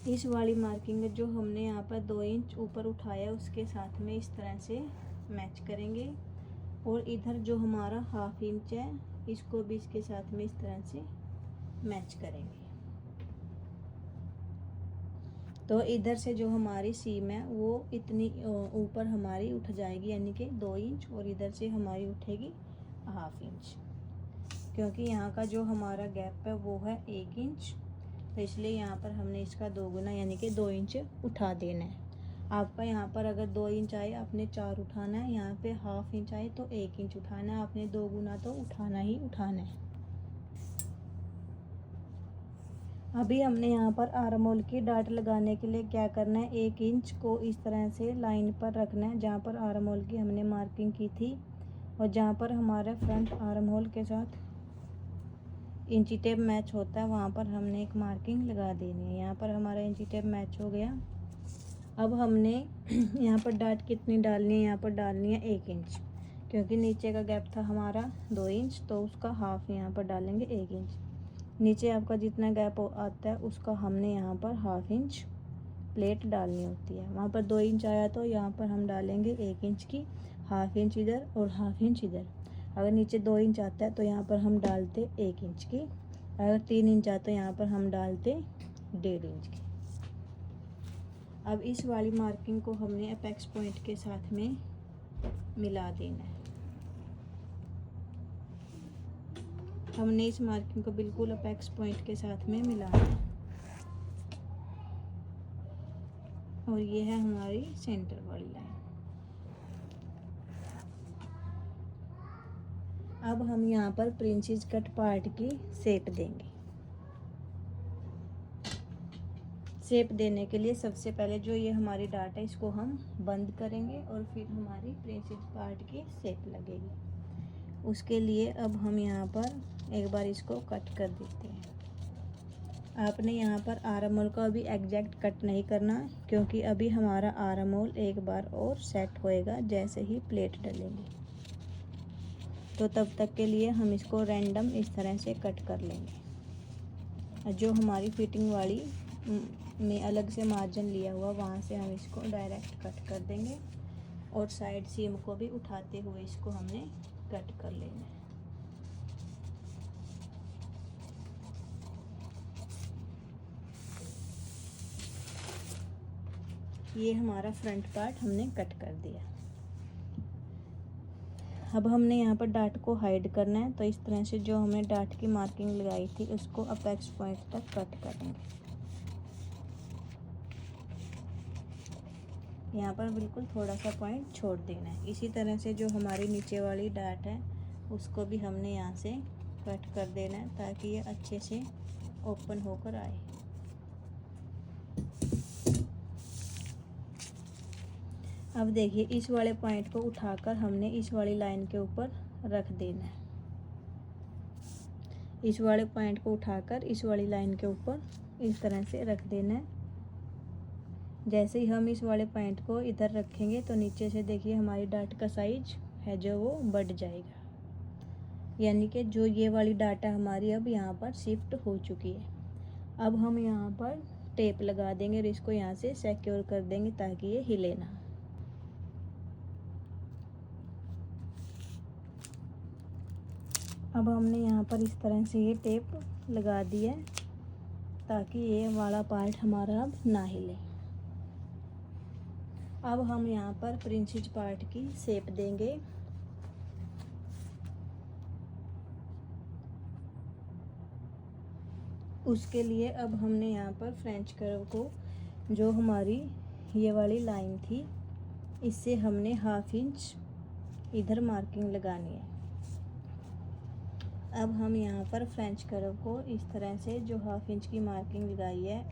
इस वाली मार्किंग जो हमने यहाँ पर 2 इंच ऊपर उठाया उसके साथ में इस तरह से मैच करेंगे। और इधर जो हमारा 1/2 इंच है इसको भी इसके साथ में इस तरह से मैच करेंगे। तो इधर से जो हमारी सीम है वो इतनी ऊपर हमारी उठ जाएगी, यानी कि 2 इंच, और इधर से हमारी उठेगी 1/2 इंच, क्योंकि यहाँ का जो हमारा गैप है वो है 1 इंच। तो इसलिए यहाँ पर हमने इसका 2 गुना यानी कि 2 इंच उठा देना है। आपका यहाँ पर अगर 2 इंच आए आपने 4 उठाना है, यहाँ पे 1/2 इंच आए तो 1 इंच उठाना है, आपने 2 गुना तो उठाना ही उठाना है। अभी हमने यहाँ पर आर्म होल की डाट लगाने के लिए क्या करना है, 1 इंच को इस तरह से लाइन पर रखना है जहाँ पर आर्म होल की हमने मार्किंग की थी, और जहाँ पर हमारे फ्रंट आर्म होल के साथ इंची टेप मैच होता है वहाँ पर हमने एक मार्किंग लगा देनी है। यहाँ पर हमारा इंची टेप मैच हो गया। अब हमने यहाँ पर डाट कितनी डालनी है, यहाँ पर डालनी है 1 इंच, क्योंकि नीचे का गैप था हमारा 2 इंच, तो उसका हाफ यहाँ पर डालेंगे 1 इंच। नीचे आपका जितना गैप आता है उसका हमने यहाँ पर 1/2 इंच प्लेट डालनी होती है। वहाँ पर 2 इंच आया तो यहाँ पर हम डालेंगे 1 इंच की, 1/2 इंच इधर और 1/2 इंच इधर। अगर नीचे 2 इंच आता है तो यहाँ पर हम डालते 1 इंच की, अगर 3 इंच आता है यहाँ पर हम डालते 1.5 इंच की। अब इस वाली मार्किंग को हमने अपेक्स पॉइंट के साथ में मिला देना है। हमने इस मार्किंग को बिल्कुल अपेक्स पॉइंट के साथ में मिलाना है। और ये है हमारी सेंटर वाली लाइन। अब हम यहाँ पर प्रिंसेस कट पार्ट की शेप देंगे। शेप देने के लिए सबसे पहले जो ये हमारी डाट है इसको हम बंद करेंगे और फिर हमारी प्रिंसेस पार्ट की शेप लगेगी। उसके लिए अब हम यहाँ पर एक बार इसको कट कर देते हैं। आपने यहाँ पर आर्म होल का अभी एग्जैक्ट कट नहीं करना, क्योंकि अभी हमारा आर्म होल एक बार और सेट होएगा जैसे ही प्लेट डलेंगे। तो तब तक के लिए हम इसको रैंडम इस तरह से कट कर लेंगे। जो हमारी फिटिंग वाली में अलग से मार्जिन लिया हुआ वहाँ से हम इसको डायरेक्ट कट कर देंगे, और साइड सीम को भी उठाते हुए इसको हमने कट कर लेना है। ये हमारा फ्रंट पार्ट हमने कट कर दिया। अब हमने यहाँ पर डाट को हाइड करना है, तो इस तरह से जो हमने डाट की मार्किंग लगाई थी उसको अपेक्स पॉइंट तक कट करेंगे। यहाँ पर बिल्कुल थोड़ा सा पॉइंट छोड़ देना है। इसी तरह से जो हमारी नीचे वाली डाट है उसको भी हमने यहाँ से कट कर देना है ताकि ये अच्छे से ओपन होकर आए। अब देखिए इस वाले पॉइंट को उठाकर हमने इस वाली लाइन के ऊपर रख देना है। इस वाले पॉइंट को उठाकर इस वाली लाइन के ऊपर इस तरह से रख देना है। जैसे ही हम इस वाले पॉइंट को इधर रखेंगे तो नीचे से देखिए हमारी डाट का साइज है जो वो बढ़ जाएगा, यानी कि जो ये वाली डाटा हमारी अब यहाँ पर शिफ्ट हो चुकी है। अब हम यहाँ पर टेप लगा देंगे और इसको यहाँ से सिक्योर कर देंगे ताकि ये हिले ना। अब हमने यहाँ पर इस तरह से ये टेप लगा दिया है ताकि ये वाला पार्ट हमारा अब ना हिले। अब हम यहाँ पर प्रिंसेस पार्ट की शेप देंगे। उसके लिए अब हमने यहाँ पर फ्रेंच कर्व को, जो हमारी ये वाली लाइन थी, इससे हमने 1/2 इंच इधर मार्किंग लगानी है। अब हम यहाँ पर फ्रेंच कर्व को इस तरह से जो 1/2 इंच की मार्किंग लगाई है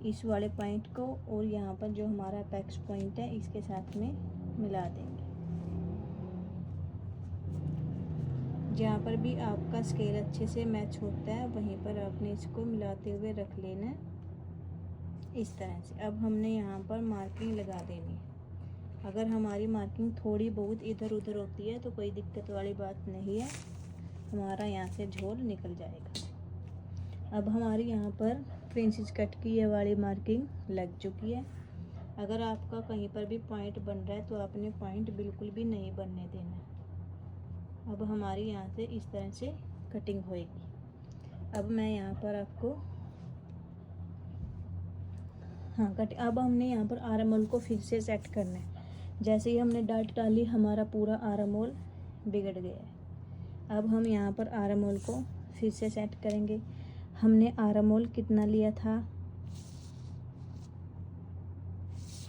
इस वाले पॉइंट को और यहाँ पर जो हमारा अपेक्स पॉइंट है इसके साथ में मिला देंगे। जहाँ पर भी आपका स्केल अच्छे से मैच होता है वहीं पर आपने इसको मिलाते हुए रख लेना है इस तरह से। अब हमने यहाँ पर मार्किंग लगा देनी है। अगर हमारी मार्किंग थोड़ी बहुत इधर उधर होती है तो कोई दिक्कत वाली बात नहीं है, हमारा यहाँ से झोल निकल जाएगा। अब हमारी यहाँ पर प्रिंसेस कट की ये वाली मार्किंग लग चुकी है। अगर आपका कहीं पर भी पॉइंट बन रहा है तो आपने पॉइंट बिल्कुल भी नहीं बनने देना। अब हमारी यहाँ से इस तरह से कटिंग होएगी। अब मैं यहाँ पर आपको अब हमने यहाँ पर आर्म होल को फिर से सेट करना है। जैसे ही हमने डाट डाली हमारा पूरा आर्म होल बिगड़ गया है। अब हम यहाँ पर आर्म होल को फिर से सेट करेंगे। हमने आर्म होल कितना लिया था,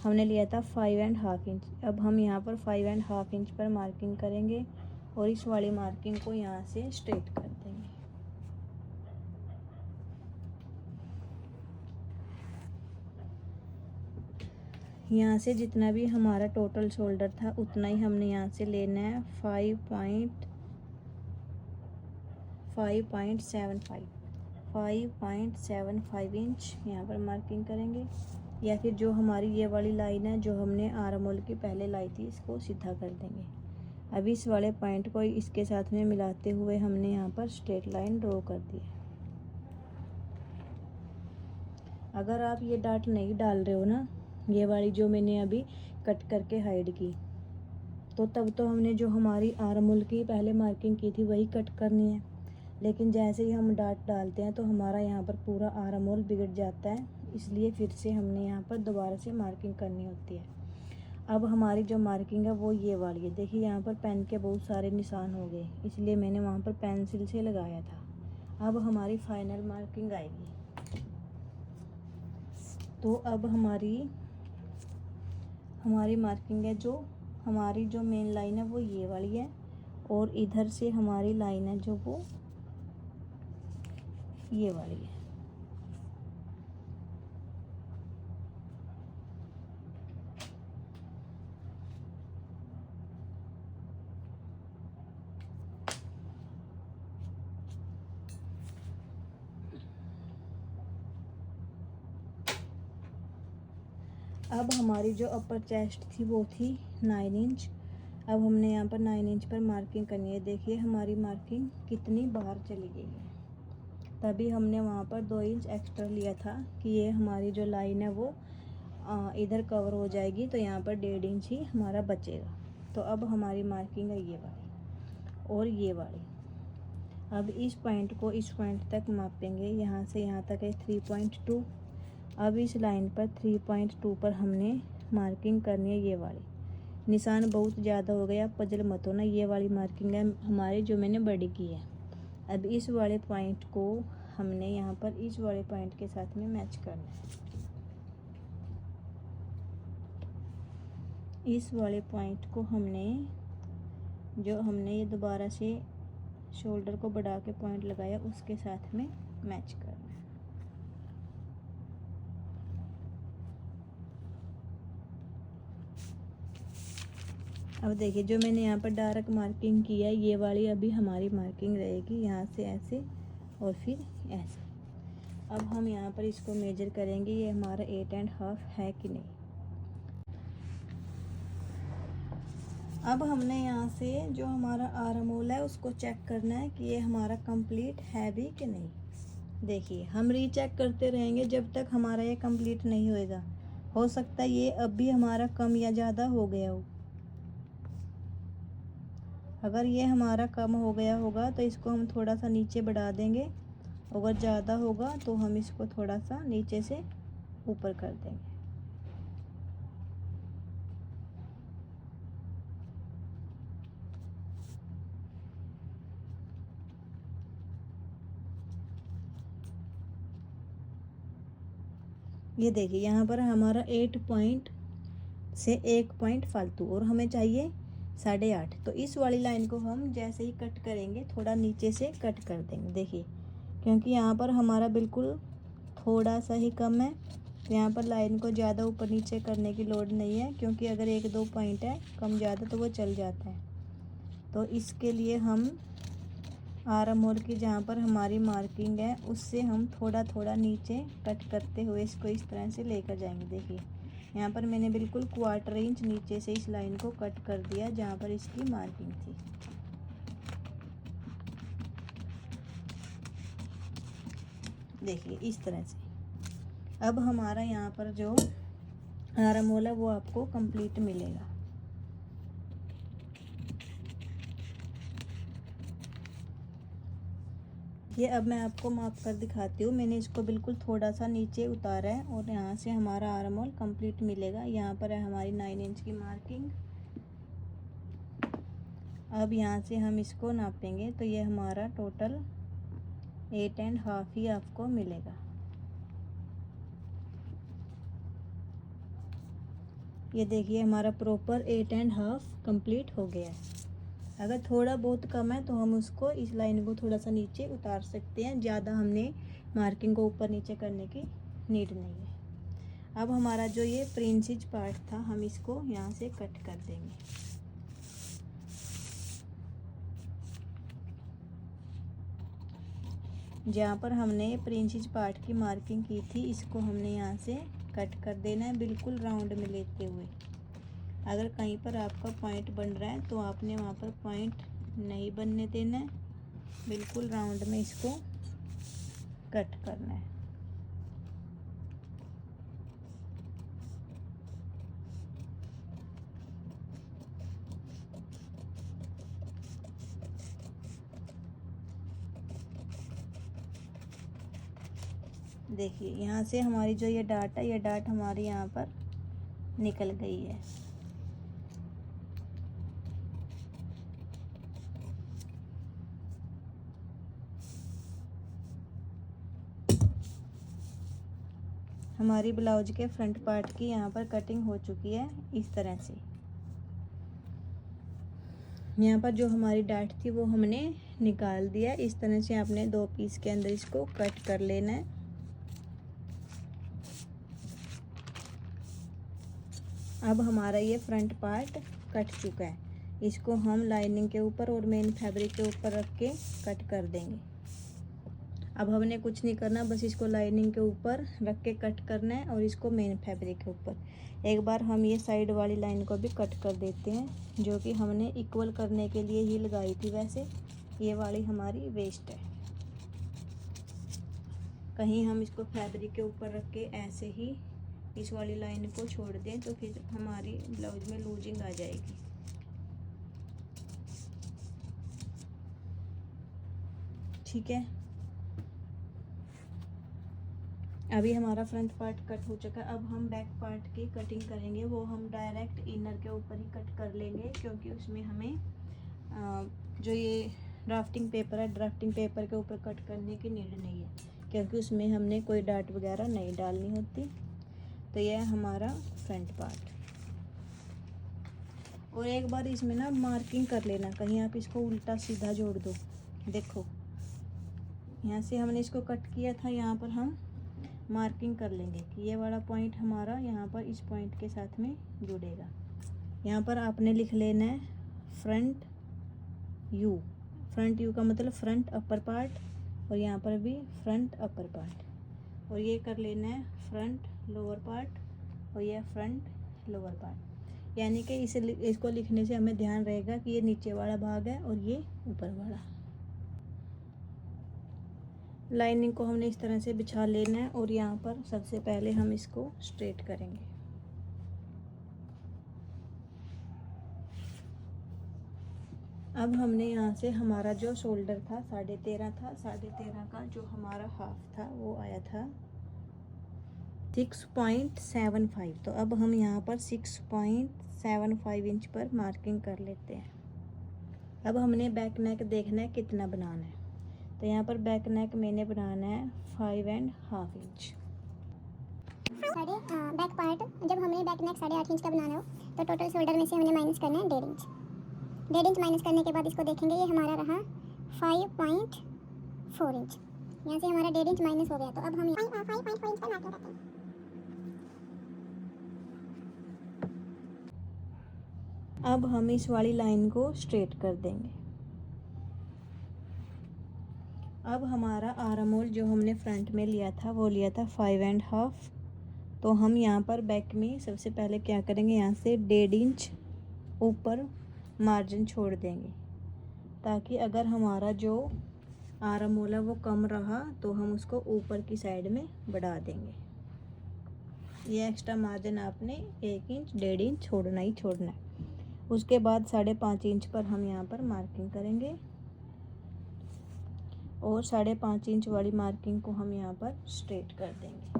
हमने लिया था 5.5 इंच। अब हम यहाँ पर 5.5 इंच पर मार्किंग करेंगे और इस वाली मार्किंग को यहाँ से स्ट्रेट कर देंगे। यहाँ से जितना भी हमारा टोटल शोल्डर था उतना ही हमने यहाँ से लेना है। 5.75 इंच यहाँ पर मार्किंग करेंगे, या फिर जो हमारी ये वाली लाइन है जो हमने आर्म होल की पहले लाई थी इसको सीधा कर देंगे। अब इस वाले पॉइंट को इसके साथ में मिलाते हुए हमने यहाँ पर स्ट्रेट लाइन ड्रॉ कर दी है। अगर आप ये डाट नहीं डाल रहे हो ना, ये वाली जो मैंने अभी कट करके हाइड की, तो तब तो हमने जो हमारी आर्म होल की पहले मार्किंग की थी वही कट करनी है। लेकिन जैसे ही हम डाट डालते हैं तो हमारा यहाँ पर पूरा आर्म होल बिगड़ जाता है, इसलिए फिर से हमने यहाँ पर दोबारा से मार्किंग करनी होती है। अब हमारी जो मार्किंग है वो ये वाली है। देखिए यहाँ पर पेन के बहुत सारे निशान हो गए, इसलिए मैंने वहाँ पर पेंसिल से लगाया था। अब हमारी फाइनल मार्किंग आएगी। तो अब हमारी मार्किंग है, जो हमारी जो मेन लाइन है वो ये वाली है और इधर से हमारी लाइन है जो वो ये वाली है। अब हमारी जो अपर चेस्ट थी वो थी 9 इंच। अब हमने यहाँ पर 9 इंच पर मार्किंग करनी है। देखिए हमारी मार्किंग कितनी बाहर चली गई है, तभी हमने वहाँ पर 2 इंच एक्स्ट्रा लिया था कि ये हमारी जो लाइन है वो इधर कवर हो जाएगी, तो यहाँ पर 1.5 इंच ही हमारा बचेगा। तो अब हमारी मार्किंग है ये वाली और ये वाली। अब इस पॉइंट को इस पॉइंट तक मापेंगे, यहाँ से यहाँ तक है 3.2। अब इस लाइन पर 3.2 पर हमने मार्किंग करनी है ये वाली। निशान बहुत ज़्यादा हो गया, पजल मत होना, ये वाली मार्किंग है हमारी जो मैंने बड़ी की है। अब इस वाले पॉइंट को हमने यहाँ पर इस वाले पॉइंट के साथ में मैच करना है। इस वाले पॉइंट को हमने ये दोबारा से शोल्डर को बढ़ा के पॉइंट लगाया, उसके साथ में मैच करना है। अब देखिए जो मैंने यहाँ पर डार्क मार्किंग किया है, ये वाली अभी हमारी मार्किंग रहेगी, यहाँ से ऐसे और फिर ऐसे। अब हम यहाँ पर इसको मेजर करेंगे, ये हमारा 8.5 है कि नहीं। अब हमने यहाँ से जो हमारा आर्म होल है उसको चेक करना है कि ये हमारा कंप्लीट है भी कि नहीं। देखिए हम रीचेक करते रहेंगे जब तक हमारा ये कंप्लीट नहीं होएगा। हो सकता है ये अब भी हमारा कम या ज़्यादा हो गया हो। अगर ये हमारा कम हो गया होगा तो इसको हम थोड़ा सा नीचे बढ़ा देंगे, अगर ज़्यादा होगा तो हम इसको थोड़ा सा नीचे से ऊपर कर देंगे। ये देखिए यहाँ पर हमारा 8 पॉइंट से 1 पॉइंट फालतू और हमें चाहिए 8.5। तो इस वाली लाइन को हम जैसे ही कट करेंगे थोड़ा नीचे से कट कर देंगे। देखिए क्योंकि यहाँ पर हमारा बिल्कुल थोड़ा सा ही कम है, तो यहाँ पर लाइन को ज़्यादा ऊपर नीचे करने की लोड नहीं है, क्योंकि अगर 1-2 पॉइंट है कम ज़्यादा तो वो चल जाता है। तो इसके लिए हम आर्म होल की जहाँ पर हमारी मार्किंग है उससे हम थोड़ा थोड़ा नीचे कट करते हुए इसको इस तरह से लेकर जाएंगे। देखिए यहाँ पर मैंने बिल्कुल 1/4 इंच नीचे से इस लाइन को कट कर दिया जहाँ पर इसकी मार्किंग थी। देखिए इस तरह से। अब हमारा यहाँ पर जो आर्म होल है वो आपको कंप्लीट मिलेगा। ये अब मैं आपको माप कर दिखाती हूँ। मैंने इसको बिल्कुल थोड़ा सा नीचे उतारा है और यहाँ से हमारा आर्म होल कंप्लीट मिलेगा। यहाँ पर है हमारी 9 इंच की मार्किंग। अब यहाँ से हम इसको नापेंगे तो ये हमारा टोटल 8.5 ही आपको मिलेगा। ये देखिए हमारा प्रॉपर 8.5 कंप्लीट हो गया है। अगर थोड़ा बहुत कम है तो हम उसको इस लाइन को थोड़ा सा नीचे उतार सकते हैं, ज़्यादा हमने मार्किंग को ऊपर नीचे करने की नीड नहीं है। अब हमारा जो ये प्रिंसेस पार्ट था हम इसको यहाँ से कट कर देंगे। जहाँ पर हमने प्रिंसेस पार्ट की मार्किंग की थी इसको हमने यहाँ से कट कर देना है, बिल्कुल राउंड में लेते हुए। अगर कहीं पर आपका पॉइंट बन रहा है तो आपने वहाँ पर पॉइंट नहीं बनने देना है, बिल्कुल राउंड में इसको कट करना है। देखिए यहाँ से हमारी जो ये डाट है, ये डाट हमारी यहाँ पर निकल गई है। हमारी ब्लाउज के फ्रंट पार्ट की यहाँ पर कटिंग हो चुकी है इस तरह से। यहाँ पर जो हमारी डाट थी वो हमने निकाल दिया। इस तरह से आपने 2 पीस के अंदर इसको कट कर लेना है। अब हमारा ये फ्रंट पार्ट कट चुका है, इसको हम लाइनिंग के ऊपर और मेन फैब्रिक के ऊपर रख के कट कर देंगे। अब हमने कुछ नहीं करना, बस इसको लाइनिंग के ऊपर रख के कट करना है और इसको मेन फैब्रिक के ऊपर। एक बार हम ये साइड वाली लाइन को भी कट कर देते हैं, जो कि हमने इक्वल करने के लिए ही लगाई थी। वैसे ये वाली हमारी वेस्ट है, कहीं हम इसको फैब्रिक के ऊपर रख के ऐसे ही इस वाली लाइन को छोड़ दें तो फिर हमारी ब्लाउज में लूजिंग आ जाएगी। ठीक है, अभी हमारा फ्रंट पार्ट कट हो चुका है। अब हम बैक पार्ट की कटिंग करेंगे, वो हम डायरेक्ट इनर के ऊपर ही कट कर लेंगे, क्योंकि उसमें हमें जो ये ड्राफ्टिंग पेपर है, ड्राफ्टिंग पेपर के ऊपर कट करने की नीड नहीं है, क्योंकि उसमें हमने कोई डाट वगैरह नहीं डालनी होती। तो यह है हमारा फ्रंट पार्ट। और एक बार इसमें ना मार्किंग कर लेना, कहीं आप इसको उल्टा सीधा जोड़ दो देखो यहाँ से हमने इसको कट किया था, यहाँ पर हम मार्किंग कर लेंगे कि ये वाला पॉइंट हमारा यहाँ पर इस पॉइंट के साथ में जुड़ेगा। यहाँ पर आपने लिख लेना है फ्रंट यू। फ्रंट यू का मतलब फ्रंट अपर पार्ट, और यहाँ पर भी फ्रंट अपर पार्ट, और ये कर लेना है फ्रंट लोअर पार्ट, और ये फ्रंट लोअर पार्ट। यानी कि इसको लिखने से हमें ध्यान रहेगा कि ये नीचे वाला भाग है और ये ऊपर वाला। लाइनिंग को हमने इस तरह से बिछा लेना है, और यहाँ पर सबसे पहले हम इसको स्ट्रेट करेंगे। अब हमने यहाँ से हमारा जो शोल्डर था 13.5 था, 13.5 का जो हमारा हाफ था वो आया था 6.75। तो अब हम यहाँ पर 6.75 इंच पर मार्किंग कर लेते हैं। अब हमने बैक नेक देखना है कितना बनाना है। तो यहाँ पर बैक नेक मैंने बनाना है 5.5 इंच। बैक पार्ट जब हमें बैक नेक 8.5 इंच का बनाना हो तो टोटल शोल्डर में से हमने माइनस करना है 1.5 इंच। 1.5 इंच माइनस करने के बाद इसको देखेंगे, ये हमारा रहा 5.4 इंच। यहाँ से हमारा 1.5 इंच माइनस हो गया। तो अब हम 5.4 इंच पर मार्किंग करते हैं। अब हम इस वाली लाइन को स्ट्रेट कर देंगे। अब हमारा आर्म होल जो हमने फ्रंट में लिया था वो लिया था 5.5। तो हम यहाँ पर बैक में सबसे पहले क्या करेंगे, यहाँ से 1.5 इंच ऊपर मार्जिन छोड़ देंगे, ताकि अगर हमारा जो आर्म होल है वो कम रहा तो हम उसको ऊपर की साइड में बढ़ा देंगे। ये एक्स्ट्रा मार्जिन आपने 1 इंच 1.5 इंच छोड़ना ही छोड़ना है। उसके बाद 5.5 इंच पर हम यहाँ पर मार्किंग करेंगे, और 5.5 इंच वाली मार्किंग को हम यहाँ पर स्ट्रेट कर देंगे।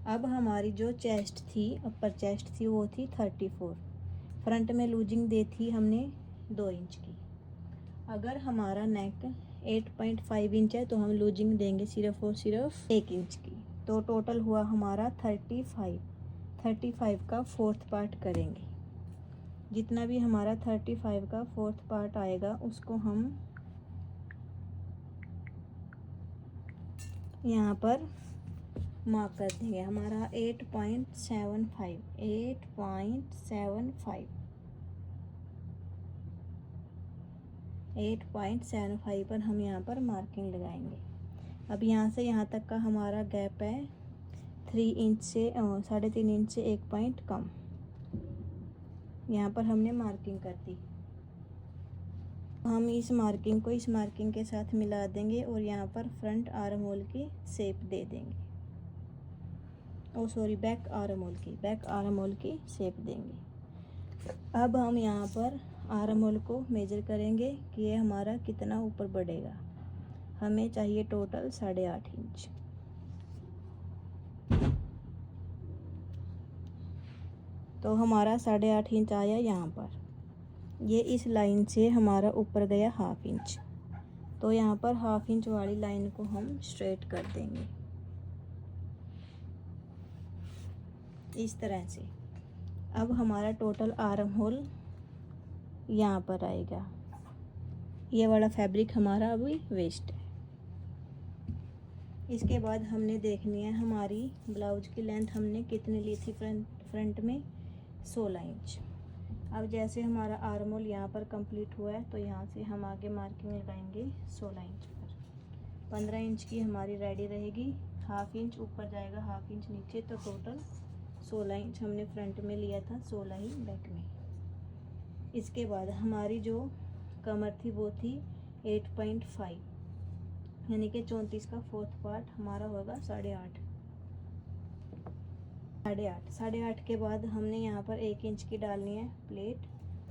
अब हमारी जो चेस्ट थी, अपर चेस्ट थी, वो थी 34। फ्रंट में लूजिंग दी थी हमने 2 इंच की। अगर हमारा नेक 8.5 इंच है तो हम लूजिंग देंगे सिर्फ और सिर्फ 1 इंच की। तो टोटल हुआ हमारा 35 का 4th पार्ट करेंगे। जितना भी हमारा 35 का 4th पार्ट आएगा उसको हम यहाँ पर मार्क कर देंगे। हमारा 8.75 पर हम यहाँ पर मार्किंग लगाएंगे। अब यहाँ से यहाँ तक का हमारा गैप है 3 इंच से 3.5 इंच से 1 पॉइंट कम। यहाँ पर हमने मार्किंग कर दी। हम इस मार्किंग को इस मार्किंग के साथ मिला देंगे और यहाँ पर फ्रंट आर्म होल की शेप दे देंगे। बैक आर्म होल की शेप देंगे। अब हम यहाँ पर आर्म होल को मेजर करेंगे कि ये हमारा कितना ऊपर बढ़ेगा। हमें चाहिए टोटल 8.5 इंच। तो हमारा 8.5 इंच आया यहाँ पर। ये इस लाइन से हमारा ऊपर गया 1/2 इंच। तो यहाँ पर 1/2 इंच वाली लाइन को हम स्ट्रेट कर देंगे इस तरह से। अब हमारा टोटल आर्म होल यहाँ पर आएगा। ये वाला फैब्रिक हमारा अभी वेस्ट है। इसके बाद हमने देखनी है हमारी ब्लाउज की लेंथ हमने कितनी ली थी फ्रंट में 16 इंच। अब जैसे हमारा आर्म होल यहाँ पर कंप्लीट हुआ है तो यहाँ से हम आगे मार्किंग लगाएंगे 16 इंच पर। 15 इंच की हमारी रेडी रहेगी। 1/2 इंच ऊपर जाएगा, 1/2 इंच नीचे, तो टोटल 16 इंच हमने फ्रंट में लिया था, 16 ही बैक में। इसके बाद हमारी जो कमर थी वो थी 8.5, यानी कि 34 का 4th पार्ट हमारा होगा 8.5 के बाद हमने यहाँ पर 1 इंच की डालनी है प्लेट,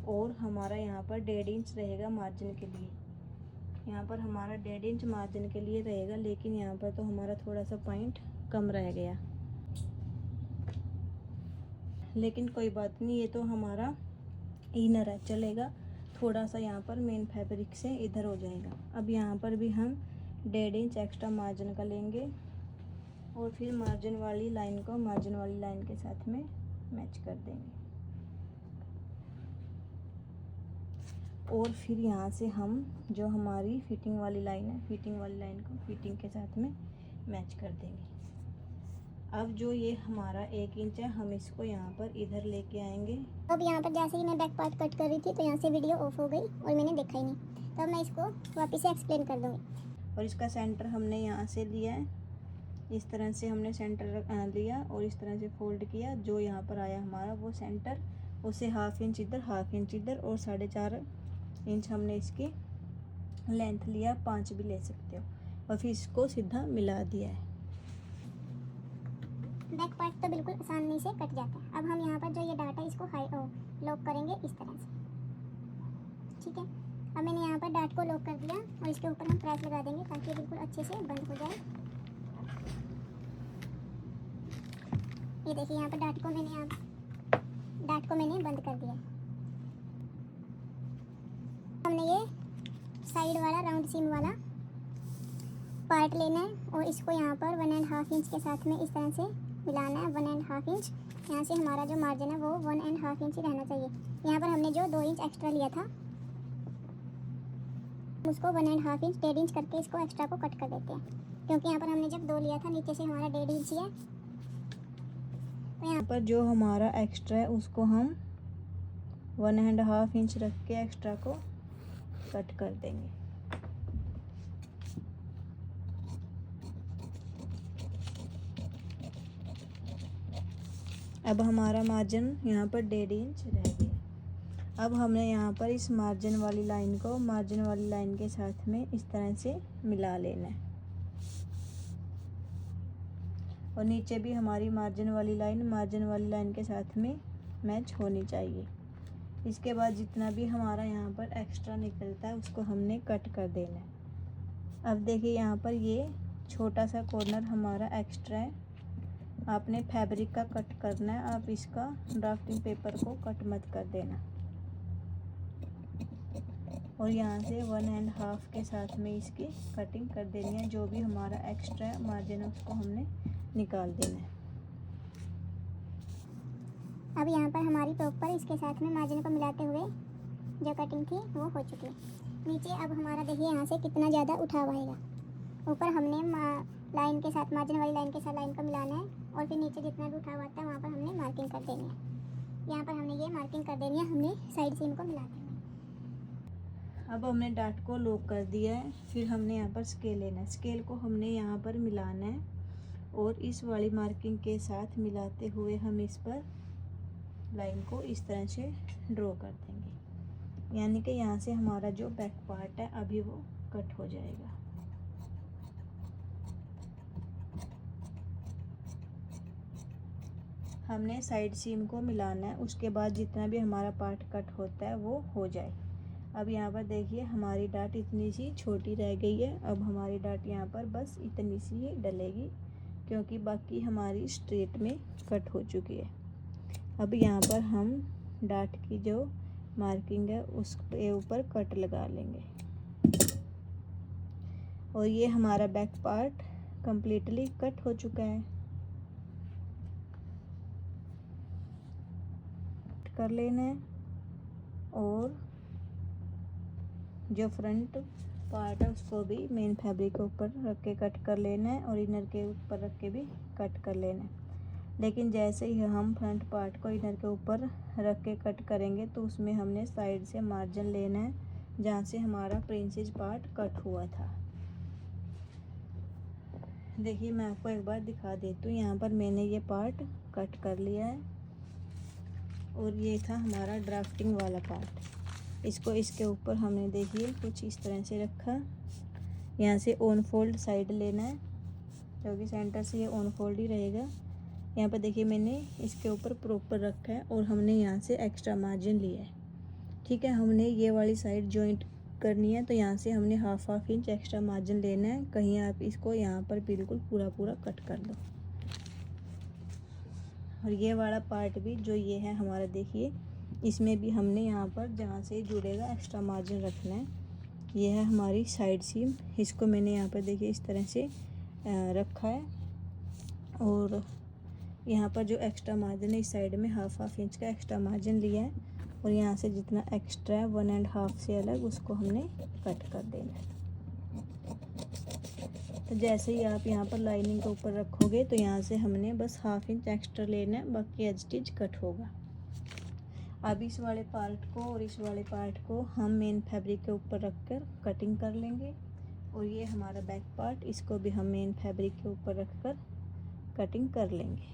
और हमारा यहाँ पर 1.5 इंच रहेगा मार्जिन के लिए। यहाँ पर हमारा 1.5 इंच मार्जिन के लिए रहेगा, लेकिन यहाँ पर तो हमारा थोड़ा सा पॉइंट कम रह गया, लेकिन कोई बात नहीं, ये तो हमारा इनर है, चलेगा। थोड़ा सा यहाँ पर मेन फैब्रिक से इधर हो जाएगा। अब यहाँ पर भी हम 1.5 इंच एक्स्ट्रा मार्जिन का लेंगे, और फिर मार्जिन वाली लाइन को मार्जिन वाली लाइन के साथ में मैच कर देंगे। और फिर यहाँ से हम जो हमारी फिटिंग वाली लाइन है, फिटिंग वाली लाइन को फिटिंग के साथ में मैच कर देंगे। अब जो ये हमारा 1 इंच है, हम इसको यहाँ पर इधर लेके आएंगे। अब यहाँ पर जैसे ही मैं बैक पार्ट कट कर रही थी तो यहाँ से वीडियो ऑफ हो गई और मैंने देखा ही नहीं, तो अब मैं इसको वापस से एक्सप्लेन कर दूँगी। और इसका सेंटर हमने यहाँ से लिया है, इस तरह से हमने सेंटर लिया और इस तरह से फोल्ड किया। जो यहाँ पर आया हमारा वो सेंटर, उसे 1/2 इंच इधर, 1/2 इंच इधर और 4.5 इंच हमने इसकी लेंथ लिया, 5 भी ले सकते हो। और फिर इसको सीधा मिला दिया है। बैक पार्ट तो बिल्कुल आसानी से कट जाता है। अब हम यहाँ पर जो ये डाटा है इसको लॉक करेंगे इस तरह से, ठीक है। अब मैंने यहाँ पर डाट को लॉक कर दिया और इसके ऊपर हम प्रेस लगा देंगे ताकि ये बिल्कुल अच्छे से बंद हो जाए। ये देखिए यहाँ पर डाट को मैंने बंद कर दिया। हमने ये साइड वाला राउंड सीम वाला पार्ट लेना है और इसको यहाँ पर 1.5 इंच के साथ में इस तरह से मिलाना है। 1.5 इंच, यहाँ से हमारा जो मार्जिन है वो 1.5 इंच ही रहना चाहिए। यहाँ पर हमने जो 2 इंच एक्स्ट्रा लिया था उसको 1.5 इंच, 1.5 इंच करके इसको एक्स्ट्रा को कट कर देते हैं, क्योंकि यहाँ पर हमने जब 2 लिया था नीचे से हमारा 1.5 इंच ही है। तो यहाँ पर जो हमारा एक्स्ट्रा है उसको हम 1.5 इंच रख के एक्स्ट्रा को कट कर देंगे। अब हमारा मार्जिन यहाँ पर 1.5 इंच रह गया। अब हमने यहाँ पर इस मार्जिन वाली लाइन को मार्जिन वाली लाइन के साथ में इस तरह से मिला लेना है। और नीचे भी हमारी मार्जिन वाली लाइन के साथ में मैच होनी चाहिए। इसके बाद जितना भी हमारा यहाँ पर एक्स्ट्रा निकलता है उसको हमने कट कर देना है। अब देखिए यहाँ पर ये छोटा सा कॉर्नर हमारा एक्स्ट्रा है, आपने फैब्रिक का कट करना है, आप इसका ड्राफ्टिंग पेपर को कट मत कर देना। और यहाँ से 1.5 के साथ में इसकी कटिंग कर देनी है। जो भी हमारा एक्स्ट्रा मार्जिन है उसको हमने निकाल देना है। अब यहाँ पर हमारी प्रॉपर इसके साथ में मार्जिन को मिलाते हुए जो कटिंग थी वो हो चुकी है। नीचे अब हमारा देखिए यहाँ से कितना ज़्यादा उठाव आएगा। ऊपर हमने लाइन के साथ मार्जिन वाली लाइन के साथ लाइन को मिलाना है और फिर नीचे जितना भी उठाव आता है वहाँ पर हमने मार्किंग कर देनी है। यहाँ पर हमने ये मार्किंग कर देनी है, हमने साइड सीम को मिला देना है। अब हमने डाट को लॉक कर दिया है। फिर हमने यहाँ पर स्केल लेना है। स्केल को हमने यहाँ पर मिलाना है और इस वाली मार्किंग के साथ मिलाते हुए हम इस पर लाइन को इस तरह से ड्रॉ कर देंगे। यानी कि यहाँ से हमारा जो बैक पार्ट है अभी वो कट हो जाएगा। हमने साइड सीम को मिलाना है, उसके बाद जितना भी हमारा पार्ट कट होता है वो हो जाए। अब यहाँ पर देखिए हमारी डाट इतनी सी छोटी रह गई है। अब हमारी डाट यहाँ पर बस इतनी सी ही डलेगी, क्योंकि बाकी हमारी स्ट्रेट में कट हो चुकी है। अब यहाँ पर हम डाट की जो मार्किंग है उसके ऊपर कट लगा लेंगे और ये हमारा बैक पार्ट कंप्लीटली कट हो चुका है। कर लेना है और जो फ्रंट पार्ट है उसको भी मेन फैब्रिक के ऊपर रख के कट कर लेना है और इनर के ऊपर रख के भी कट कर लेना है। लेकिन जैसे ही हम फ्रंट पार्ट को इनर के ऊपर रख के कट करेंगे तो उसमें हमने साइड से मार्जिन लेना है जहाँ से हमारा प्रिंसेस पार्ट कट हुआ था। देखिए मैं आपको एक बार दिखा देती हूँ। यहाँ पर मैंने ये पार्ट कट कर लिया है और ये था हमारा ड्राफ्टिंग वाला पार्ट। इसको इसके ऊपर हमने देखिए कुछ इस तरह से रखा। यहाँ से ऑन फोल्ड साइड लेना है, क्योंकि सेंटर से ये ऑन फोल्ड ही रहेगा। यहाँ पर देखिए मैंने इसके ऊपर प्रॉपर रखा है और हमने यहाँ से एक्स्ट्रा मार्जिन लिया है। ठीक है, हमने ये वाली साइड जॉइंट करनी है तो यहाँ से हमने 1/2 इंच एक्स्ट्रा मार्जिन लेना है। कहीं आप इसको यहाँ पर बिल्कुल पूरा कट कर दो। और ये वाला पार्ट भी जो ये है हमारा, देखिए इसमें भी हमने यहाँ पर जहाँ से जुड़ेगा एक्स्ट्रा मार्जिन रखना है। ये है हमारी साइड सीम। इसको मैंने यहाँ पर देखिए इस तरह से रखा है और यहाँ पर जो एक्स्ट्रा मार्जिन है इस साइड में 1/2 इंच का एक्स्ट्रा मार्जिन लिया है और यहाँ से जितना एक्स्ट्रा है 1.5 से अलग उसको हमने कट कर देना है। तो जैसे ही आप यहाँ पर लाइनिंग के ऊपर रखोगे तो यहाँ से हमने बस 1/2 इंच एक्स्ट्रा लेना है, बाकी एज इट इज कट होगा। अब इस वाले पार्ट को और इस वाले पार्ट को हम मेन फैब्रिक के ऊपर रखकर कटिंग कर लेंगे, और ये हमारा बैक पार्ट, इसको भी हम मेन फैब्रिक के ऊपर रखकर कटिंग कर लेंगे।